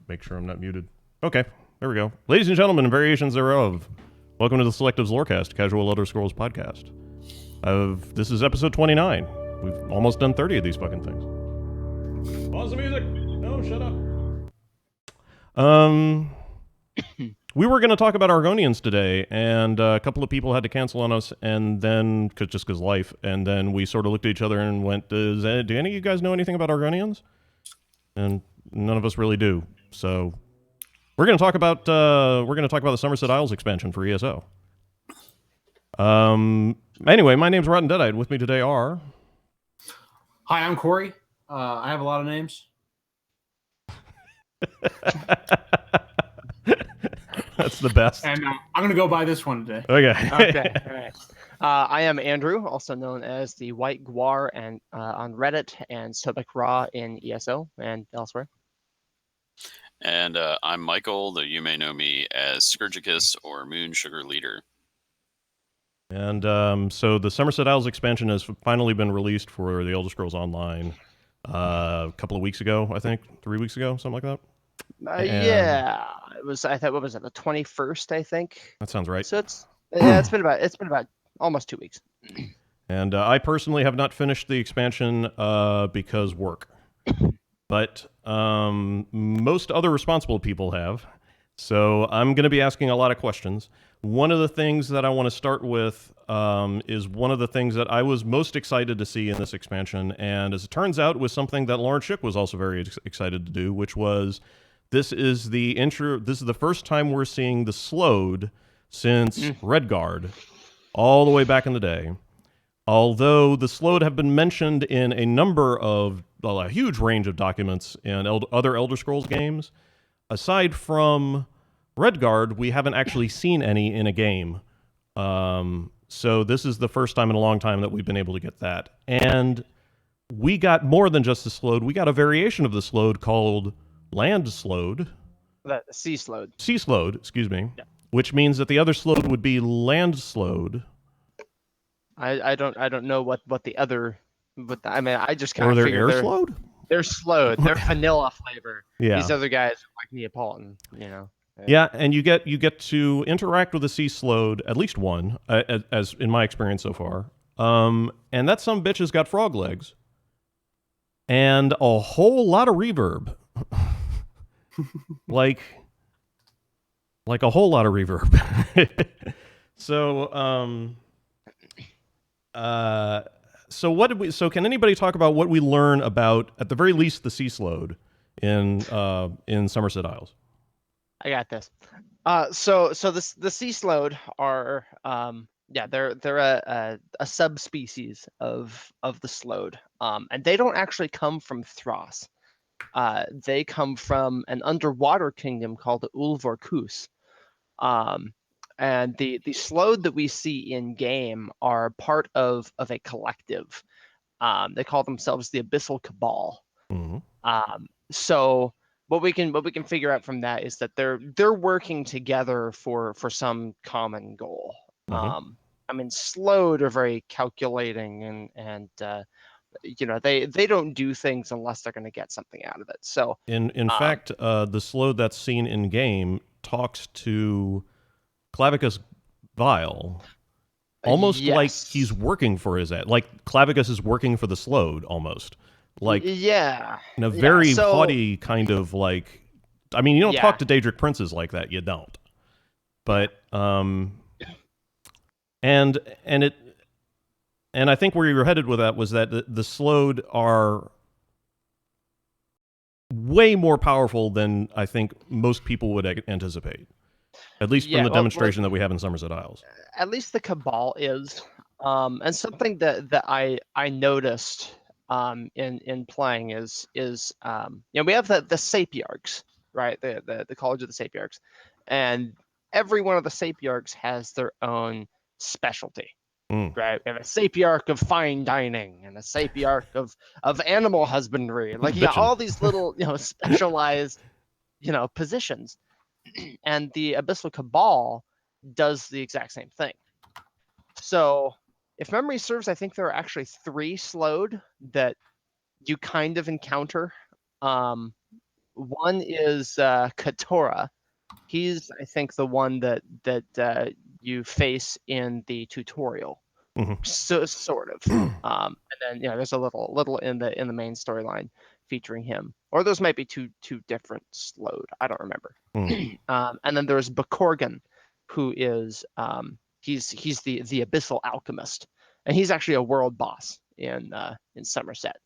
make sure I'm not muted. Okay, there we go. Ladies and gentlemen, and variations thereof, welcome to the Selectives Lorecast, Casual Elder Scrolls podcast. This is episode 29. We've almost done 30 of these fucking things. Pause the music! No, shut up. We were going to talk about Argonians today, and a couple of people had to cancel on us, and then, just because life, and then we sort of looked at each other and went, do any of you guys know anything about Argonians? And none of us really do. So we're going to talk about the Summerset Isles expansion for ESO. Anyway, my name's Rotten Deadite. With me today are... Hi, I'm Corey. I have a lot of names. That's the best. And I'm going to go by this one today. Okay. Okay. All right. I am Andrew, also known as the White Guar and on Reddit and Sobek Raw in ESO and elsewhere. And I'm Michael, though you may know me as Scourgicus or Moon Sugar Leader. And so the Summerset Isles expansion has finally been released for the Elder Scrolls Online a couple of weeks ago, I think. 3 weeks ago, something like that. Yeah, it was. I thought, what was it? The 21st, I think. That sounds right. So it's been about almost 2 weeks. And I personally have not finished the expansion because work, but most other responsible people have. So I'm going to be asking a lot of questions. One of the things that I want to start with is one of the things that I was most excited to see in this expansion, and as it turns out, was something that Lauren Schick was also very excited to do, which was this is the first time we're seeing the Sload since Redguard, all the way back in the day. Although the Sload have been mentioned in a huge range of documents in other Elder Scrolls games, aside from Redguard, we haven't actually seen any in a game. So this is the first time in a long time that we've been able to get that. And we got more than just the Sload. We got a variation of the Sload called Land Sload. The Sea Sload. Sea Sload, excuse me. Yeah. Which means that the other Sload would be Land Sload. I don't know what the other... I just kind or of their figured Air Sload? They're Sload. They're vanilla flavor. Yeah. These other guys are like Neapolitan, you know. Yeah, and you get to interact with a Sea Sload, at least one, as in my experience so far. And that some bitch has got frog legs. And a whole lot of reverb. like a whole lot of reverb. So can anybody talk about what we learn about, at the very least, the Sea Sload in Summerset Isles? I got this. So the Sea Sload are they're a subspecies of the Sload. And they don't actually come from Thras. They come from an underwater kingdom called the Ulvorkus. And the Sload that we see in game are part of a collective. They call themselves the Abyssal Cabal. Mm-hmm. So what we can figure out from that is that they're working together for some common goal. Mm-hmm. Sload are very calculating and they don't do things unless they're going to get something out of it. So in fact, the Sload that's seen in game talks to Clavicus Vile, almost like he's working for his ad. Like Clavicus is working for the Sload, almost. Like, in a very haughty kind of like, you don't talk to Daedric princes like that. You don't. But and I think where you were headed with that was that the Sload are way more powerful than I think most people would anticipate. At least from the demonstration that we have in Summerset Isles. At least the Cabal is. And something that I noticed in playing is we have the Sapiarchs, right? The College of the Sapiarchs. And every one of the Sapiarchs has their own specialty. Right? We have a Sapiarch of fine dining and a Sapiarch of animal husbandry. Like you got all these little specialized positions. And the Abyssal Cabal does the exact same thing. So, if memory serves, I think there are actually 3 Sload that you kind of encounter One is Katora. He's, I think, the one that you face in the tutorial. Mhm. So sort of. And then there's a little in the main storyline featuring him. Or those might be two different Sload. I don't remember. And then there's Bakorgan, who is he's the Abyssal alchemist, and he's actually a world boss in Summerset.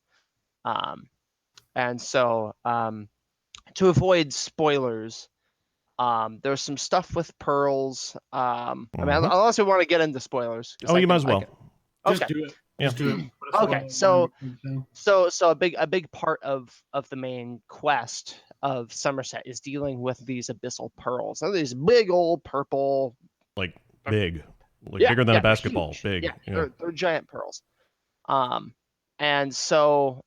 And so to avoid spoilers, there's some stuff with pearls. I mean, unless we want to get into spoilers. Oh, you might as well. Just Okay. do it. Yeah. Just do it. Okay, so a big part of the main quest of Summerset is dealing with these abyssal pearls. They're these big old purple, Like bigger than a basketball. huge. Big. Yeah, they're giant pearls. And so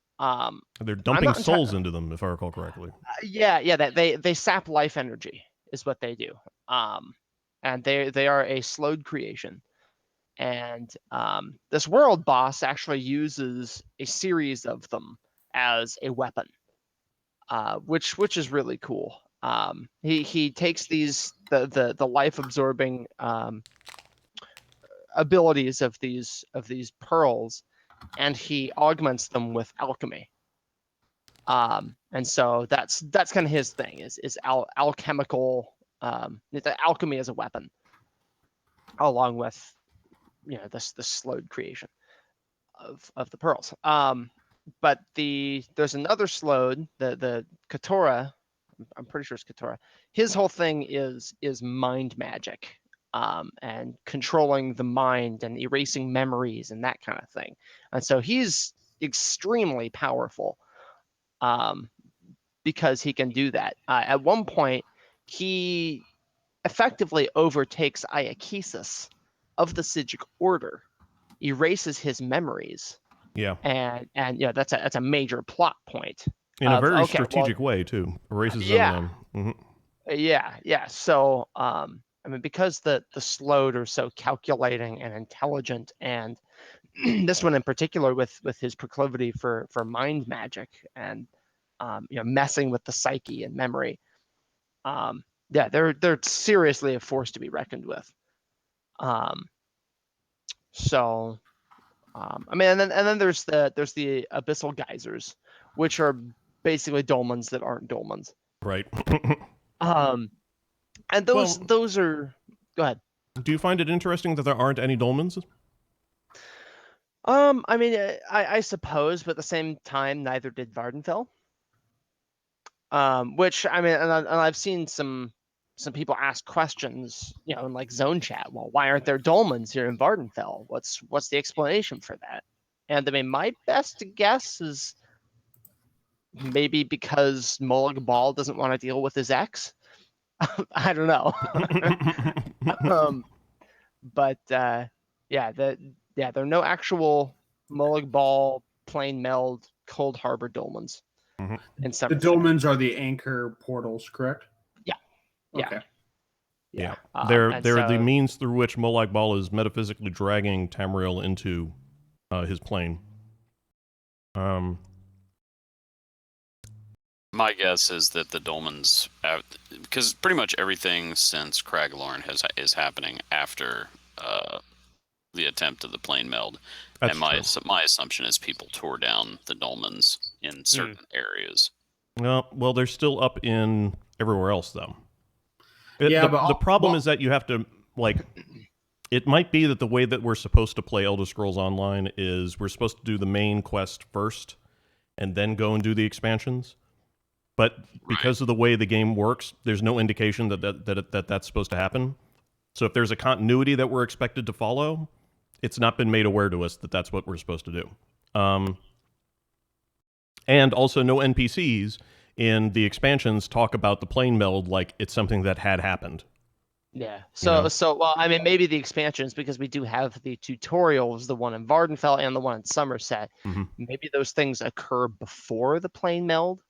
They're dumping souls into them, if I recall correctly. that they sap life energy is what they do. And they are a Sload creation. And this world boss actually uses a series of them as a weapon, which is really cool. He takes the life absorbing abilities of these pearls, and he augments them with alchemy. And so that's kind of his thing is alchemical the alchemy as a weapon, along with this Sload creation of the pearls. But there's another Sload, the Katora. I'm pretty sure it's Katora. His whole thing is mind magic, and controlling the mind and erasing memories and that kind of thing. And so he's extremely powerful, because he can do that. At one point, he effectively overtakes Iakesis of the Psijic Order, erases his memories. Yeah. And that's a major plot point. In a very strategic way too. Erases them. Yeah. So I mean, because the Sload are so calculating and intelligent, and this one in particular with his proclivity for mind magic and messing with the psyche and memory, they're seriously a force to be reckoned with. So I mean, and then there's the abyssal geysers, which are basically dolmens that aren't dolmens. Right. And those are. Go ahead. Do you find it interesting that there aren't any dolmens? I mean, I suppose, but at the same time, neither did Vardenfell. Which I mean, and I've seen some people ask questions, in like zone chat. Well, why aren't there dolmens here in Vardenfell? What's the explanation for that? And I mean, my best guess is maybe because Molag Bal doesn't want to deal with his ex. I don't know. But there are no actual Molag Bal, Plain Meld, Cold Harbor dolmens. In the dolmens are the anchor portals, correct? Yeah. Okay. Yeah. They're the means through which Molag Bal is metaphysically dragging Tamriel into his plane. My guess is that the dolmens, because pretty much everything since Craglorn is happening after the attempt of the plane meld. That's and my true. my assumption is people tore down the dolmens in certain areas. Well, they're still up in everywhere else, though. But the problem is that you have to, like, it might be that the way that we're supposed to play Elder Scrolls Online is we're supposed to do the main quest first and then go and do the expansions. But because of the way the game works, there's no indication that that's supposed to happen. So if there's a continuity that we're expected to follow, it's not been made aware to us that that's what we're supposed to do. And also no NPCs in the expansions talk about the plane meld like it's something that had happened. Yeah. So well, I mean, maybe the expansions, because we do have the tutorials, the one in Vardenfell and the one in Summerset. Maybe those things occur before the plane meld.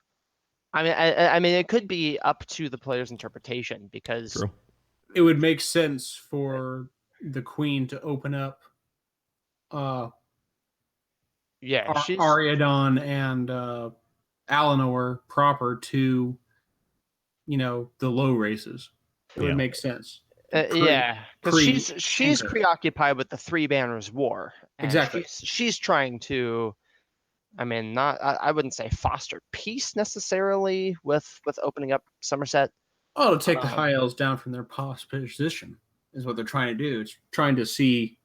I mean, it could be up to the player's interpretation, because True. It would make sense for the queen to open up Ariadon and Alinor proper to the low races. It Yeah. would make sense. Yeah, because Kree she's anchor. preoccupied with the Three Banners War. And Exactly. She's trying to, I mean, not I wouldn't say foster peace necessarily with opening up Somerset. Oh, to take the Um, high elves down from their position is what they're trying to do. It's trying to see,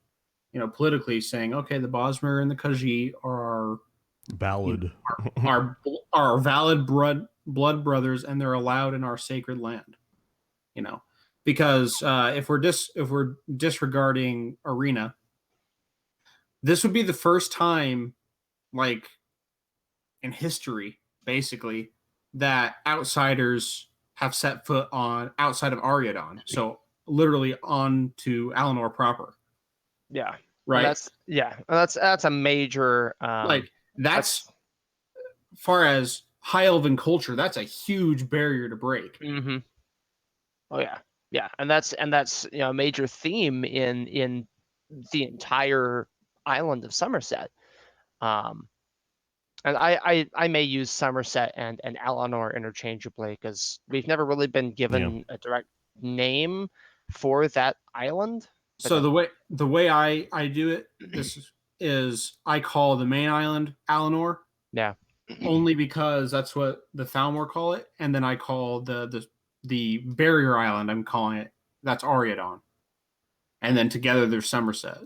politically saying, okay, the Bosmer and the Khajiit are Valid. our valid blood brothers, and they're allowed in our sacred land. Because if we're disregarding Arena, this would be the first time, like in history, basically, that outsiders have set foot on outside of Ariadon. So literally on to Alinor proper. yeah, Right. That's a major. Like that's far as high elven culture. That's a huge barrier to break. Mm-hmm. Oh yeah, and that's a major theme in the entire island of Somerset. And I may use Somerset and Alinor interchangeably because we've never really been given a direct name for that island. So the way I do it, this is I call the main island Alinor. Yeah. Only because that's what the Thalmor call it, and then I call the barrier island, I'm calling it, that's Ariadon. And then together there's Somerset.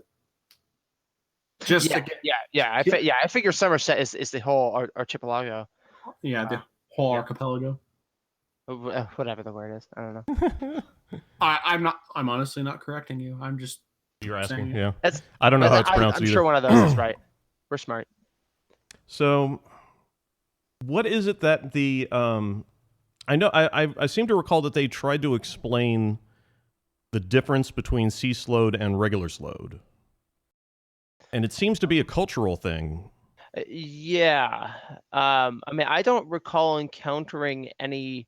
I figure Somerset is the whole archipelago. Yeah, the whole archipelago. Whatever the word is, I don't know. I'm honestly not correcting you. I'm just You're asking, saying yeah. I don't know how it's pronounced I'm either. sure one of those is right. We're smart. So, what is it that the I know I seem to recall that they tried to explain the difference between sea Sload and regular Sload, and it seems to be a cultural thing. Yeah. I mean, I don't recall encountering any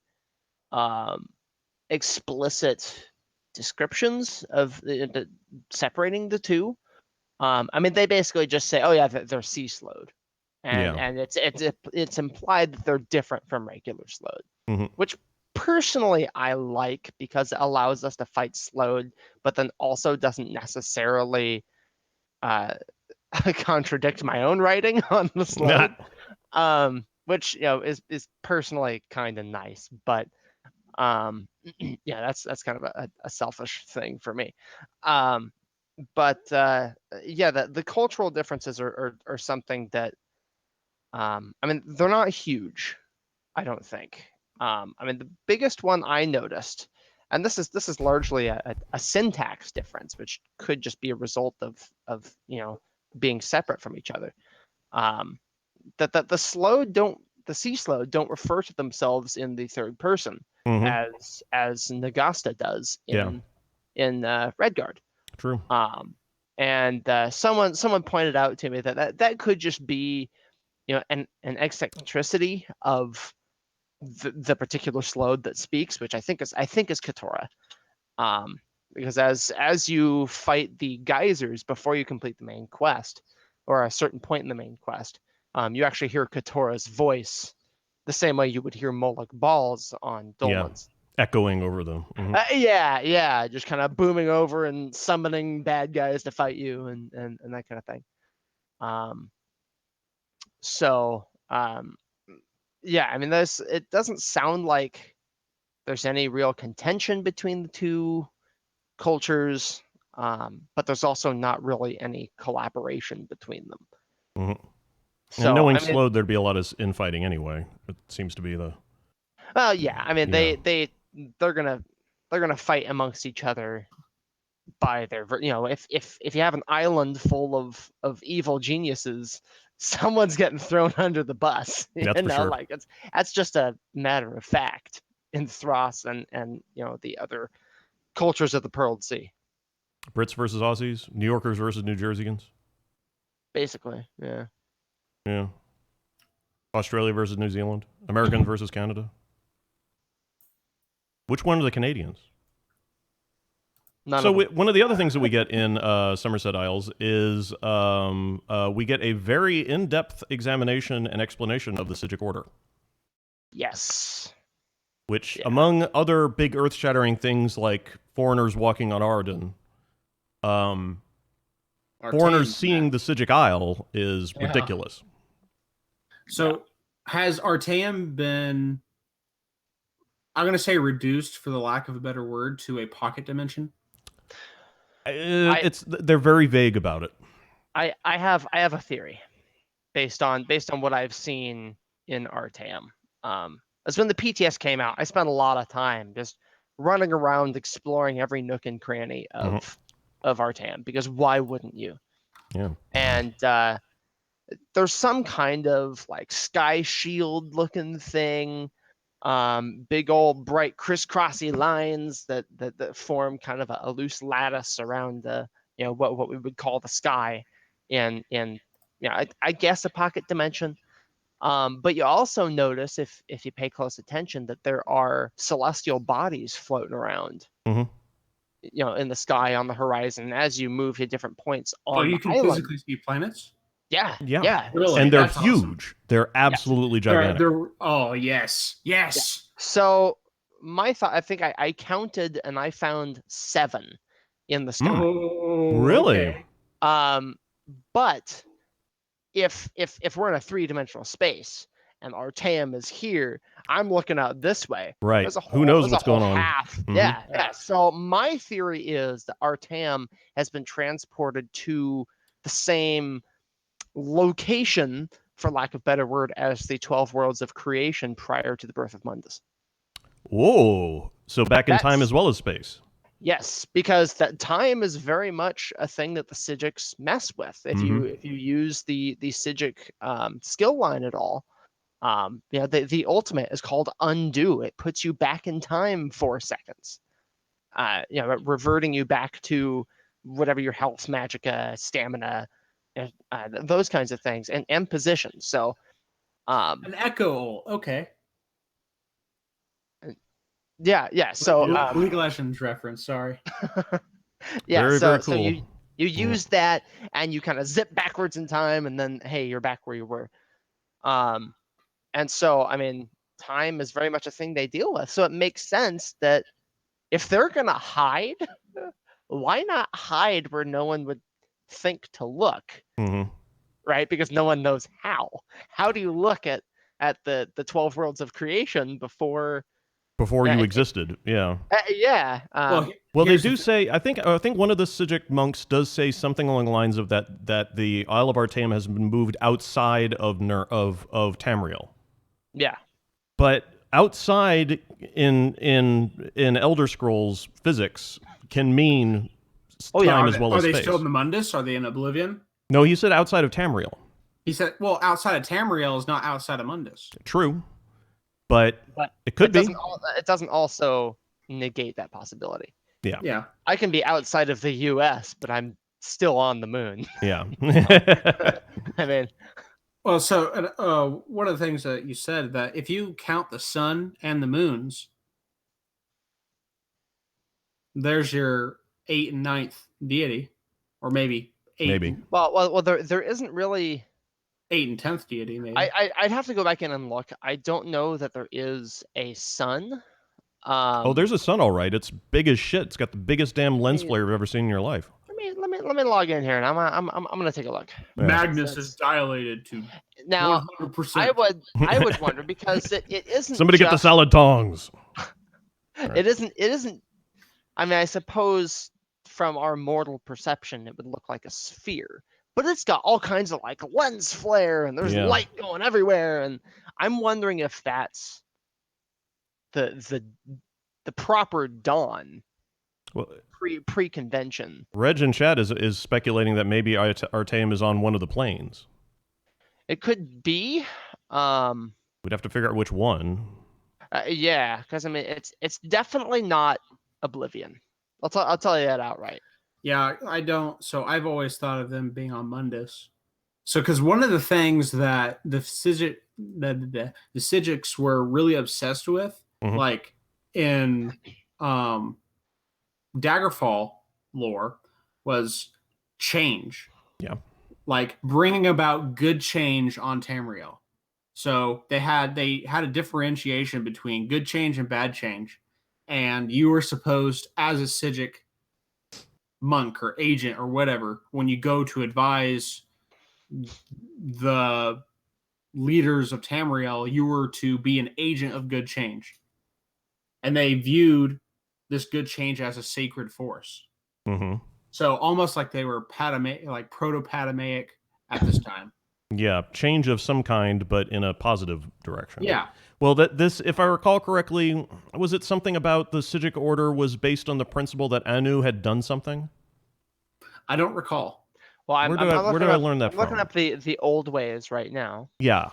explicit descriptions of separating the two. I mean, they basically just say, "Oh yeah, they're sea Sload," and it's implied that they're different from regular Sload, which personally I like because it allows us to fight Sload, but then also doesn't necessarily contradict my own writing on the Sload, which is personally kind of nice, but yeah, that's kind of a selfish thing for me. But yeah, the cultural differences are something that I mean, they're not huge, I don't think. I mean, the biggest one I noticed, and this is largely a syntax difference, which could just be a result of being separate from each other. That the sea Sload don't refer to themselves in the third person as Nagasta does in Redguard. True. And someone pointed out to me that could just be an eccentricity of the particular Sload that speaks, which I think is Kephera. Because as you fight the geysers before you complete the main quest, or a certain point in the main quest, you actually hear Kephera's voice the same way you would hear Moloch Balls on Dolmens. Echoing over them. Just kind of booming over and summoning bad guys to fight you and that kind of thing. Yeah, I mean, it doesn't sound like there's any real contention between the two cultures, but there's also not really any collaboration between them. So, and knowing Sload, there'd be a lot of infighting anyway. It seems to be the. Well, yeah, I mean, they're gonna fight amongst each other by their if you have an island full of evil geniuses, someone's getting thrown under the bus. That's for sure. Like that's just a matter of fact in Thras and the other cultures of the Pearled Sea. Brits versus Aussies, New Yorkers versus New Jerseyans. Basically, yeah. Yeah. Australia versus New Zealand, Americans versus Canada. Which one are the Canadians? So one of the other things that we get in Summerset Isles is we get a very in-depth examination and explanation of the Psijic Order. Yes. which, Yeah. among other big earth-shattering things like foreigners walking on Arden, foreigners Artaeum's seeing the Psijic Isle is Yeah. ridiculous. So has Artaeum been, I'm going to say reduced for the lack of a better word, to a pocket dimension? They're very vague about it. I have a theory based on what I've seen in Artaeum. As when the PTS came out, I spent a lot of time just running around exploring every nook and cranny of Artaeum, because why wouldn't you? Yeah. And there's some kind of like sky shield looking thing, big old bright crisscrossy lines that form kind of a loose lattice around the, what we would call the sky in I guess a pocket dimension. But you also notice, if you pay close attention, that there are celestial bodies floating around, Mhm. In the sky on the horizon as you move to different points on You the can island. physically see planets? Yeah. Really? And they're That's huge. awesome. They're absolutely gigantic. Oh, yes. Yes. So my thought, I think I counted and I found 7 in the sky. Oh, Really? okay. But if we're in a 3-dimensional space and Artaeum is here, I'm looking out this way. Right. There's a Who knows there's a what's going whole on? half. Mhm. Yeah. So my theory is that Artaeum has been transported to the same location, for lack of a better word, as the 12 worlds of creation prior to the birth of Mundus. Whoa. So back in time as well as space. Yes, because that time is very much a thing that the Psijics mess with. If you use the Psijic skill line at all, the ultimate is called Undo. It puts you back in time 4 seconds. Reverting you back to whatever your health, magicka, stamina, those kinds of things, and positions. So, An echo. Okay. yeah. So, League of Legends reference. Sorry. yeah. Very, so, very so cool. you use that, and you kind of zip backwards in time, and then hey, you're back where you were. And so, I mean, time is very much a thing they deal with. So it makes sense that if they're gonna hide, why not hide where no one would think to look, right? Because no one knows how. How do you look at the 12 worlds of creation before you existed? Yeah. Yeah. Well, they do say. I think one of the Psijic monks does say something along the lines of that the Isle of Artaeum has been moved outside of Tamriel. Yeah. But outside in Elder Scrolls physics can mean time as well as space. Are they still in the Mundus? Are they in Oblivion? No, he said outside of Tamriel. He said, well, outside of Tamriel is not outside of Mundus. True. But it could be. It doesn't also negate that possibility. Yeah. I can be outside of the US, but I'm still on the moon. Yeah. I mean, well, so one of the things that you said, that if you count the sun and the moons, there's your 8th and 9th deity, or maybe 8. Maybe. Well, there isn't really 8th and 10th deity. Maybe I'd have to go back in and look. I don't know that there is a sun. There's a sun, all right. It's big as shit. It's got the biggest damn lens flare you've ever seen in your life. Let me log in here, and I'm gonna take a look. Magnus is dilated to now 100%. I would wonder, because it isn't. Somebody get the salad tongs. It isn't. I mean, I suppose from our mortal perception, it would look like a sphere, but it's got all kinds of like lens flare, and there's light going everywhere, and I'm wondering if that's the proper dawn. Well, pre-convention. Reg in chat is speculating that maybe Artaeum is on one of the planes. It could be. We'd have to figure out which one. Yeah, because I mean, it's definitely not Oblivion. I'll tell you that outright. Yeah, I don't. So I've always thought of them being on Mundus. So because one of the things that the Psijics were really obsessed with, like in Daggerfall lore, was change. Yeah. Like bringing about good change on Tamriel. So they had a differentiation between good change and bad change, and you were supposed, as a Psijic monk or agent or whatever, when you go to advise the leaders of Tamriel, you were to be an agent of good change, and they viewed this good change as a sacred force. Mm-hmm. So almost like they were like proto-Patamaic at this time. Yeah, change of some kind, but in a positive direction. Yeah. Well, this, if I recall correctly, was it something about the Psijic Order was based on the principle that Anu had done something? I don't recall. Well, Where did I learn that I'm looking from? up the old ways right now. Yeah.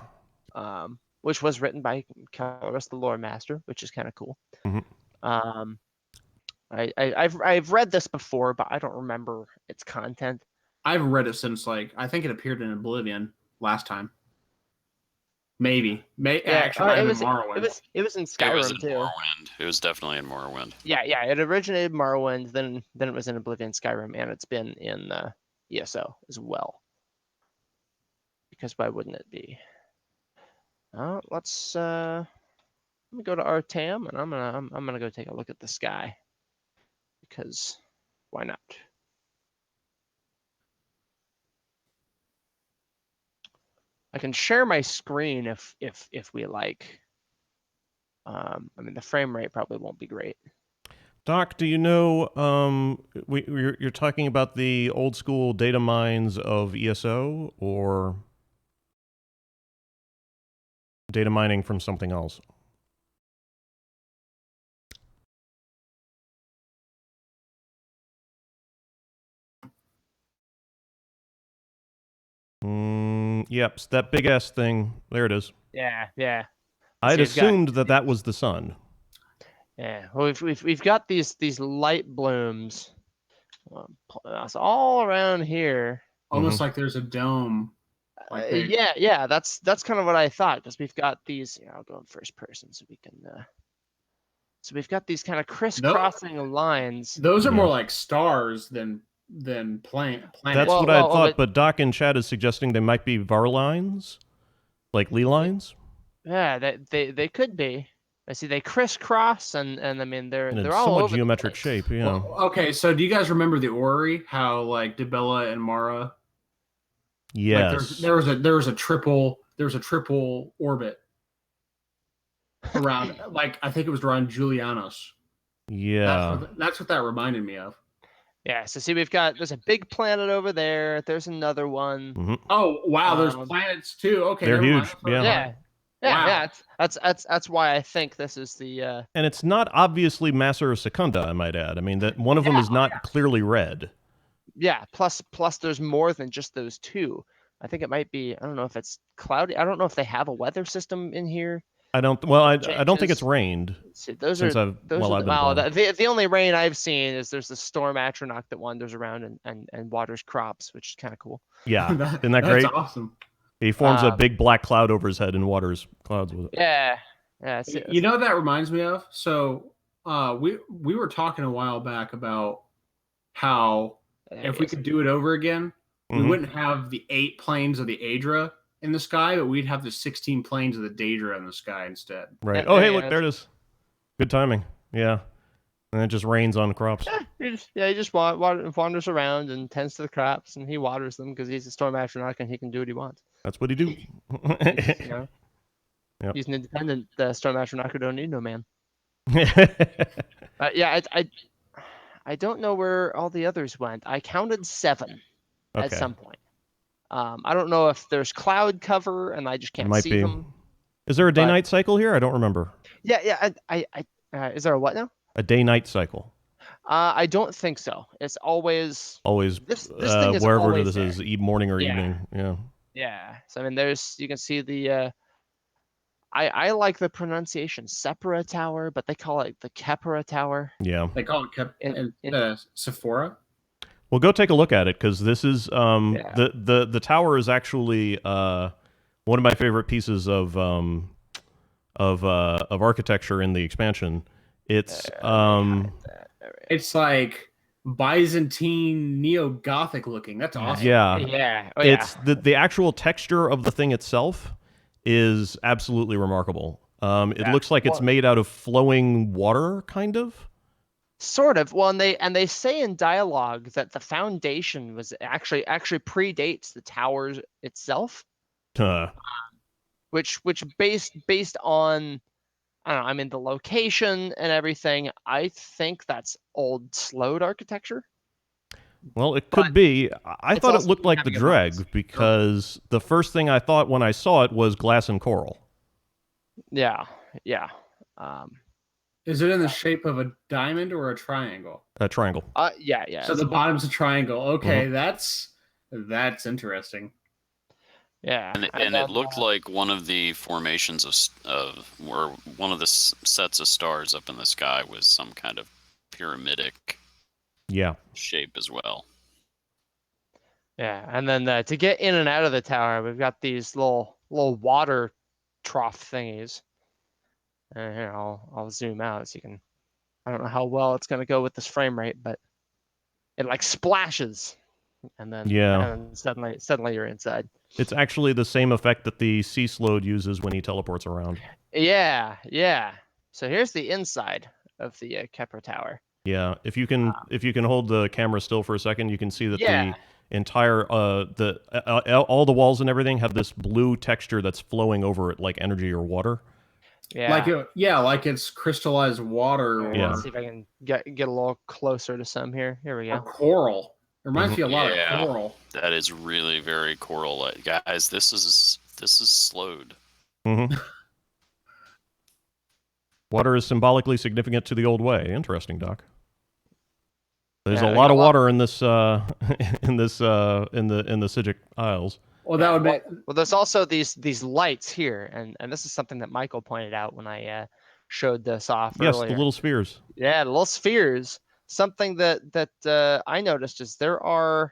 Which was written by Calrus, the lore master, which is kind of cool. Mm-hmm. I've read this before, but I don't remember its content. I've read it since, like, I think it appeared in Oblivion last time. Maybe. Actually, it was in It was Skyrim in too. Morrowind. It was definitely in Morrowind. Yeah, it originated in Morrowind, then it was in Oblivion, Skyrim, and it's been in ESO as well. Because why wouldn't it be? Let's let me go to Artaeum, and I'm gonna go take a look at the sky. Because why not? I can share my screen if we like. I mean, the frame rate probably won't be great. Doc, do you know, you're talking about the old school data mines of ESO, or data mining from something else? Yep, that big ass thing. There it is. Yeah. I'd assumed that was the sun. Yeah, well, we've got these light blooms, it's all around here. Almost like there's a dome. Like yeah, that's kind of what I thought, because we've got these. I'll go in first person so we can. So we've got these kind of crisscrossing lines. Those are more like stars than planets. That's what I thought, but Doc in chat is suggesting they might be var lines, like Lee lines. Yeah, they could be. I see they crisscross, and I mean they're all somewhat over geometric shape. Yeah. Well, okay, so do you guys remember the Orrery? How like Dibella and Mara? Yes. Like there was a triple orbit around. Like I think it was around Julianos. Yeah. That's what that reminded me of. Yeah. So see, there's a big planet over there. There's another one. Mm-hmm. Oh wow, there's planets too. Okay, they're huge. Yeah. Wow. That's why I think this is the. And it's not obviously Massa or Secunda, I might add. I mean that one of them is not clearly red. Yeah. Plus, there's more than just those two. I think it might be. I don't know if it's cloudy. I don't know if they have a weather system in here. I don't. Well, I don't think it's rained. See, those since are I've been the only rain I've seen is there's the storm Atronach that wanders around and waters crops, which is kind of cool. Yeah, isn't that great? That's awesome. He forms a big black cloud over his head and waters clouds with it. Yeah. You know what that reminds me of? So we were talking a while back about how if we could do it over again, we wouldn't have the 8 planes of the Aedra in the sky, but we'd have the 16 planes of the Daedra in the sky instead. Right. Oh, hey, look, there it is. Good timing. Yeah. And it just rains on crops. He just wanders around and tends to the crops, and he waters them because he's a storm Atronach and he can do what he wants. That's what he do. He's an independent storm Atronach who don't need no man. I don't know where all the others went. I counted 7 at some point. I don't know if there's cloud cover and I just can't see them. Is there a day-night cycle here? I don't remember. Yeah. Is there a what now? A day-night cycle. I don't think so. It's always this thing is wherever always this there. is, morning or evening. Yeah. Yeah. So I mean, you can see the. I like the pronunciation Separa Tower, but they call it the Kephera Tower. Yeah. They call it Sephora. Well, go take a look at it because this is the tower is actually one of my favorite pieces of architecture in the expansion. It's like Byzantine neo-Gothic looking. That's awesome. Yeah. Yeah. It's the actual texture of the thing itself is absolutely remarkable. It Yeah. looks like it's made out of flowing water, kind of. Sort of. Well, and they say in dialogue that the foundation was actually predates the towers itself, Huh. which based on, I don't know, I mean the location and everything, I think that's old Sload architecture. Well, it But could be. I it's thought it also looked like the having a bonus. Dreg because the first thing I thought when I saw it was glass and coral. Yeah. Is it in the shape of a diamond or a triangle? A triangle. Yeah. So the bottom's a triangle. Okay, Mm-hmm. that's interesting. Yeah. And it looked like one of the formations of or one of the sets of stars up in the sky was some kind of pyramidic Yeah. shape as well. Yeah, and then to get in and out of the tower, we've got these little water trough thingies. And here, I'll zoom out so you can. I don't know how well it's gonna go with this frame rate, but it like splashes, and then suddenly you're inside. It's actually the same effect that the sea Sload uses when he teleports around. Yeah. So here's the inside of the Kephera tower. Yeah, if you can hold the camera still for a second, you can see that Yeah. the entire all the walls and everything have this blue texture that's flowing over it like energy or water. Yeah. Like it's crystallized water or, Yeah. Let's see if I can get a little closer to some here. Here we or go. coral. It reminds me a lot Yeah. of coral. That is really very coral. Guys, this is Sload. Mm-hmm. Water is symbolically significant to the old way. Interesting, Doc. There's a lot of water in this in the Psijic Isles. Well, that would be Well, there's also these lights here, and this is something that Michael pointed out when I showed this off Yes, earlier. the little spheres. Yeah, the little spheres. Something that I noticed is there are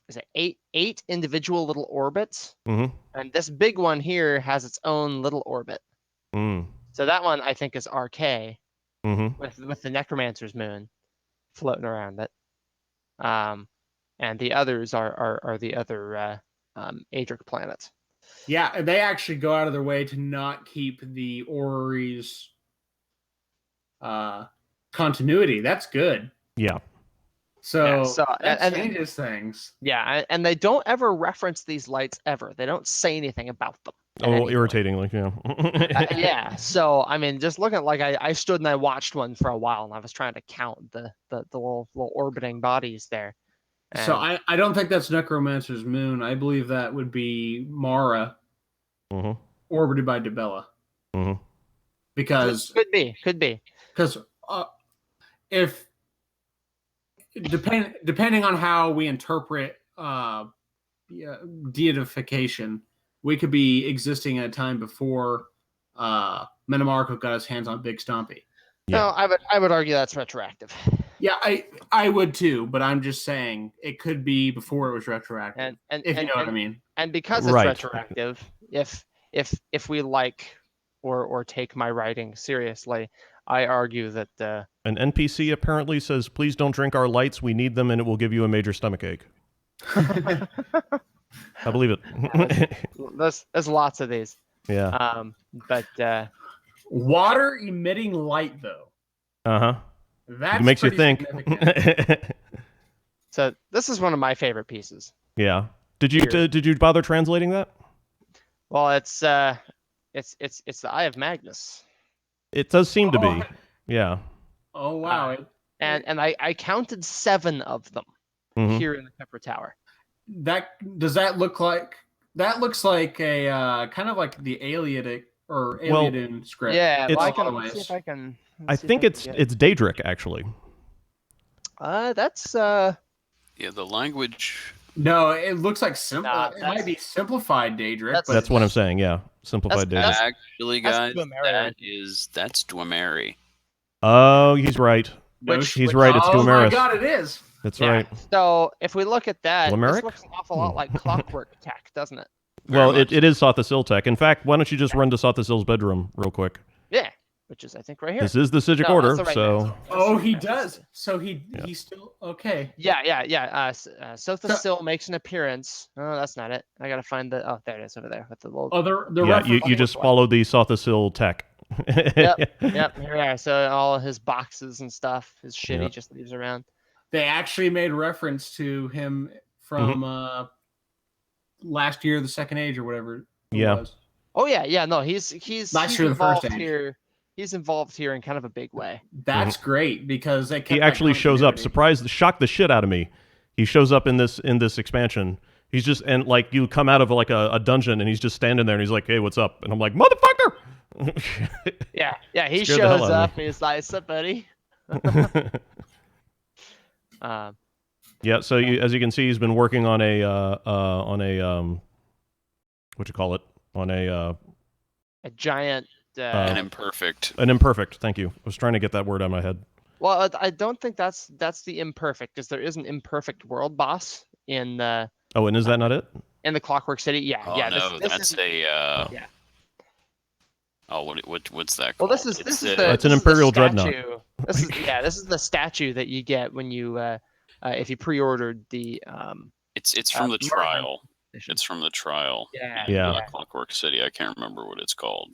is it eight individual little orbits, Mm-hmm. and this big one here has its own little orbit. Mm. So that one I think is RK Mm-hmm. with the Necromancer's moon floating around it. And the others are the other Daedric planets. Yeah, they actually go out of their way to not keep the orrery's continuity. That's good. Yeah. So, Yeah, that changes things. Yeah, and they don't ever reference these lights ever. They don't say anything about them. Oh, irritatingly, yeah. Yeah. So I mean, just looking like I stood and I watched one for a while, and I was trying to count the little orbiting bodies there. So I don't think that's Necromancer's moon. I believe that would be Mara, orbited by Dibella. Mm-hmm. Because could be because if depending on how we interpret deification, we could be existing at a time before Metamarco got his hands on Big Stompy. Yeah. No, I would argue that's retroactive. Yeah, I would too, but I'm just saying it could be before it was retroactive. And if you know what I mean. And because it's retroactive, if we like or take my writing seriously, I argue that an NPC apparently says, "Please don't drink our lights. We need them, and it will give you a major stomachache." I believe it. there's lots of these. Yeah. But water emitting light though. That makes you think. So this is one of my favorite pieces. Yeah. Did you bother translating that? Well, it's the Eye of Magnus. It does seem to be. Yeah. Oh wow. And I counted 7 of them here in the Kephera Tower. That look like a kind of like the Aliadin script. Yeah, it's, I can see if I can. I think it's Daedric actually. That's yeah, the language. No, it looks like simple. It might be simplified Daedric. That's what I'm saying. Yeah, simplified Daedric. Actually, guys, that's Dwameri. Oh, he's right. He's right. It's Dwamaris. Oh my god, it is. That's right. So if we look at that, Dwameric? this looks an awful lot like Clockwork Tech, doesn't it? Well, it is Sothasil tech. In fact, why don't you just run to Sothasil's bedroom real quick? Yeah. which is I think right here. This is the Psijic No, order, that's the right so mask. Oh, That's the he right does. mask. So Yeah. he's still okay. Yeah. Sothis makes an appearance. Oh, that's not it. I gotta find the. Oh, there it is over there with the little. Oh, the yeah, reference. you just followed the Sothisil tech. Yep. Here we are. So all of his boxes and stuff, his shit, he Yep. just leaves around. They actually made reference to him from last year, the Second Age or whatever it Yeah. was. Oh yeah. No, he's Last year, the First involved Age. here. He's involved here in kind of a big way. That's great because they kept He that actually shows up, continuity. shocked the shit out of me. He shows up in this expansion. He's just, and like you come out of like a dungeon and he's just standing there and he's like, "Hey, what's up?" And I'm like, "Motherfucker!" Yeah. He Scared the hell shows out of up and he's like, "What's up, buddy?" Yeah, so as you can see, he's been working on a what you call it, on a giant. An imperfect. An imperfect. Thank you. I was trying to get that word out of my head. Well, I don't think that's the imperfect, because there is an imperfect world boss in Oh, and is that not it? in the Clockwork City. Yeah, Oh yeah. no, This that's is, a. yeah. Oh, what's that Well, called? this is it's the an Imperial statue. Dreadnought. This is the statue that you get when you if you pre-ordered the It's from the Merlin trial. edition. It's from the trial. Yeah. Clockwork City. I can't remember what it's called.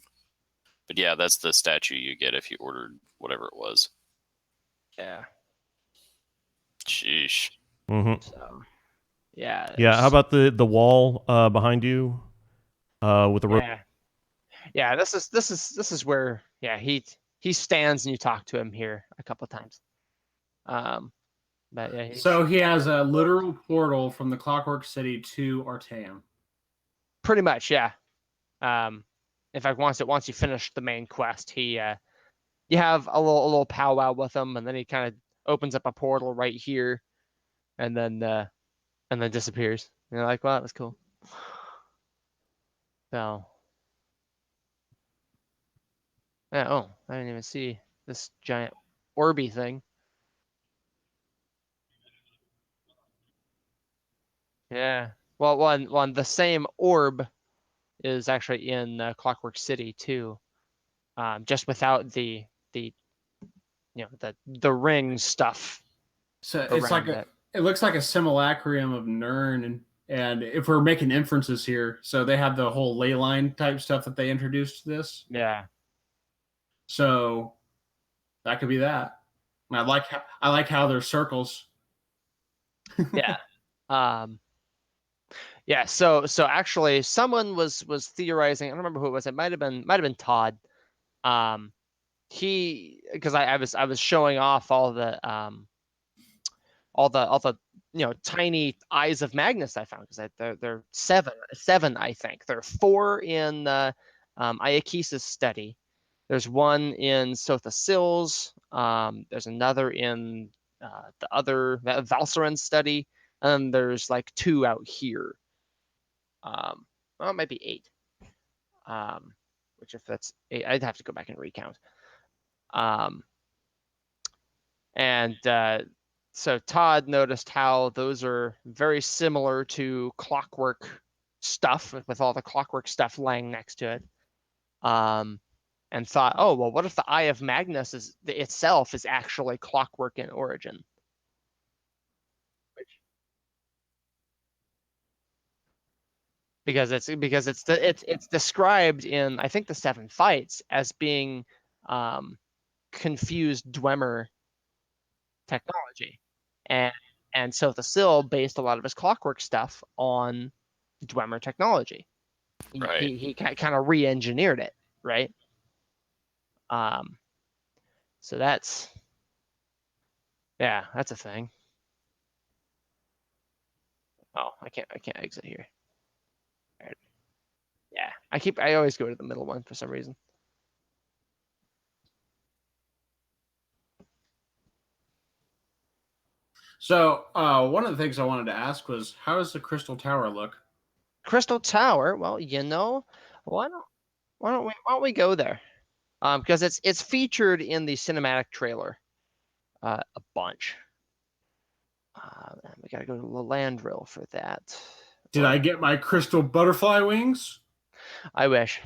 But yeah, that's the statue you get if you ordered whatever it was. Yeah. Sheesh. Mm-hmm. So, yeah. Yeah. How about the wall behind you, with the rope? Yeah. This is where he stands and you talk to him here a couple of times. But yeah. So he has a literal portal from the Clockwork City to Artaeum. Pretty much, yeah. In fact, once you finish the main quest, you have a little powwow with him, and then he kind of opens up a portal right here, and then disappears. And you're like, well, that was cool. So, yeah. Oh, I didn't even see this giant orby thing. Yeah. Well, one the same orb is actually in Clockwork City too, just without the the ring stuff. So it's like it looks like a simulacrum of Nirn, and if we're making inferences here, so they have the whole ley line type stuff that they introduced to this. Yeah. So that could be that. And I like how there's circles. Yeah. Yeah, so actually someone was theorizing, I don't remember who it was, it might have been Todd. Because I was showing off all the tiny eyes of Magnus I found, because they're seven I think. There are 4 in Iakesis study. There's one in Sothisil's. There's another in the other Valsarin study, and there's like 2 out here. Well, it might be 8. Which, if that's 8, I'd have to go back and recount. So Todd noticed how those are very similar to clockwork stuff, with all the clockwork stuff laying next to it. And thought, oh well, what if the Eye of Magnus itself is actually clockwork in origin? Because it's described in, I think, the 7 fights as being confused Dwemer technology, and so Thasil based a lot of his clockwork stuff on Dwemer technology. Right. He kind of re-engineered it, right? So that's a thing. Oh, I can't exit here. All right. Yeah, I always go to the middle one for some reason. So one of the things I wanted to ask was, how does the Crystal Tower look? Crystal Tower, well, why don't we go there? Because it's featured in the cinematic trailer a bunch. We gotta go to Lalandril for that. Did I get my crystal butterfly wings? I wish.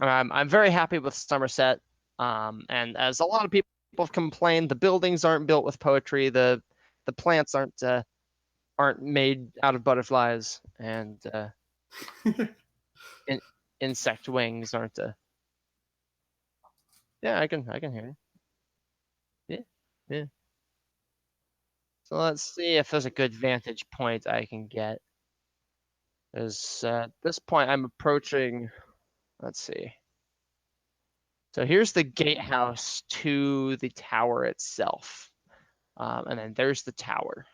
I'm very happy with Summerset. And as a lot of people have complained, the buildings aren't built with poetry. The plants aren't made out of butterflies, and insect wings aren't. Yeah, I can hear you. Yeah, yeah. So let's see if there's a good vantage point I can get. Because at this point I'm approaching. Let's see. So here's the gatehouse to the tower itself, and then there's the tower.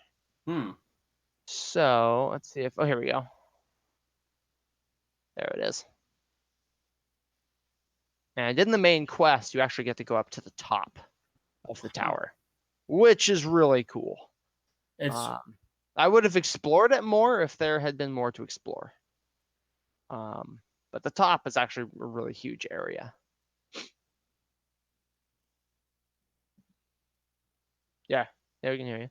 So let's see if. Oh, here we go. There it is. And in the main quest, you actually get to go up to the top of the tower, which is really cool. It's I would have explored it more if there had been more to explore. But the top is actually a really huge area. Yeah, we can hear you.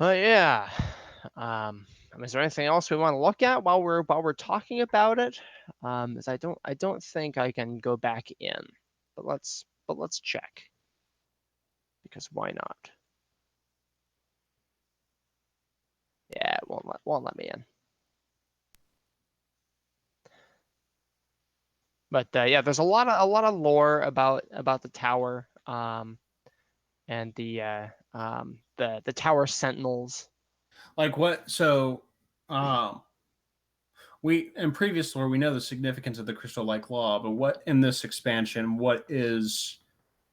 Yeah. Is there anything else we want to look at while we're talking about it? As I don't think I can go back in, but let's check, because why not? Yeah, it won't let me in. But yeah, there's a lot of lore about the tower, and the tower sentinels. like what? So, we in previous lore we know the significance of the crystal-like law, but what in this expansion? What is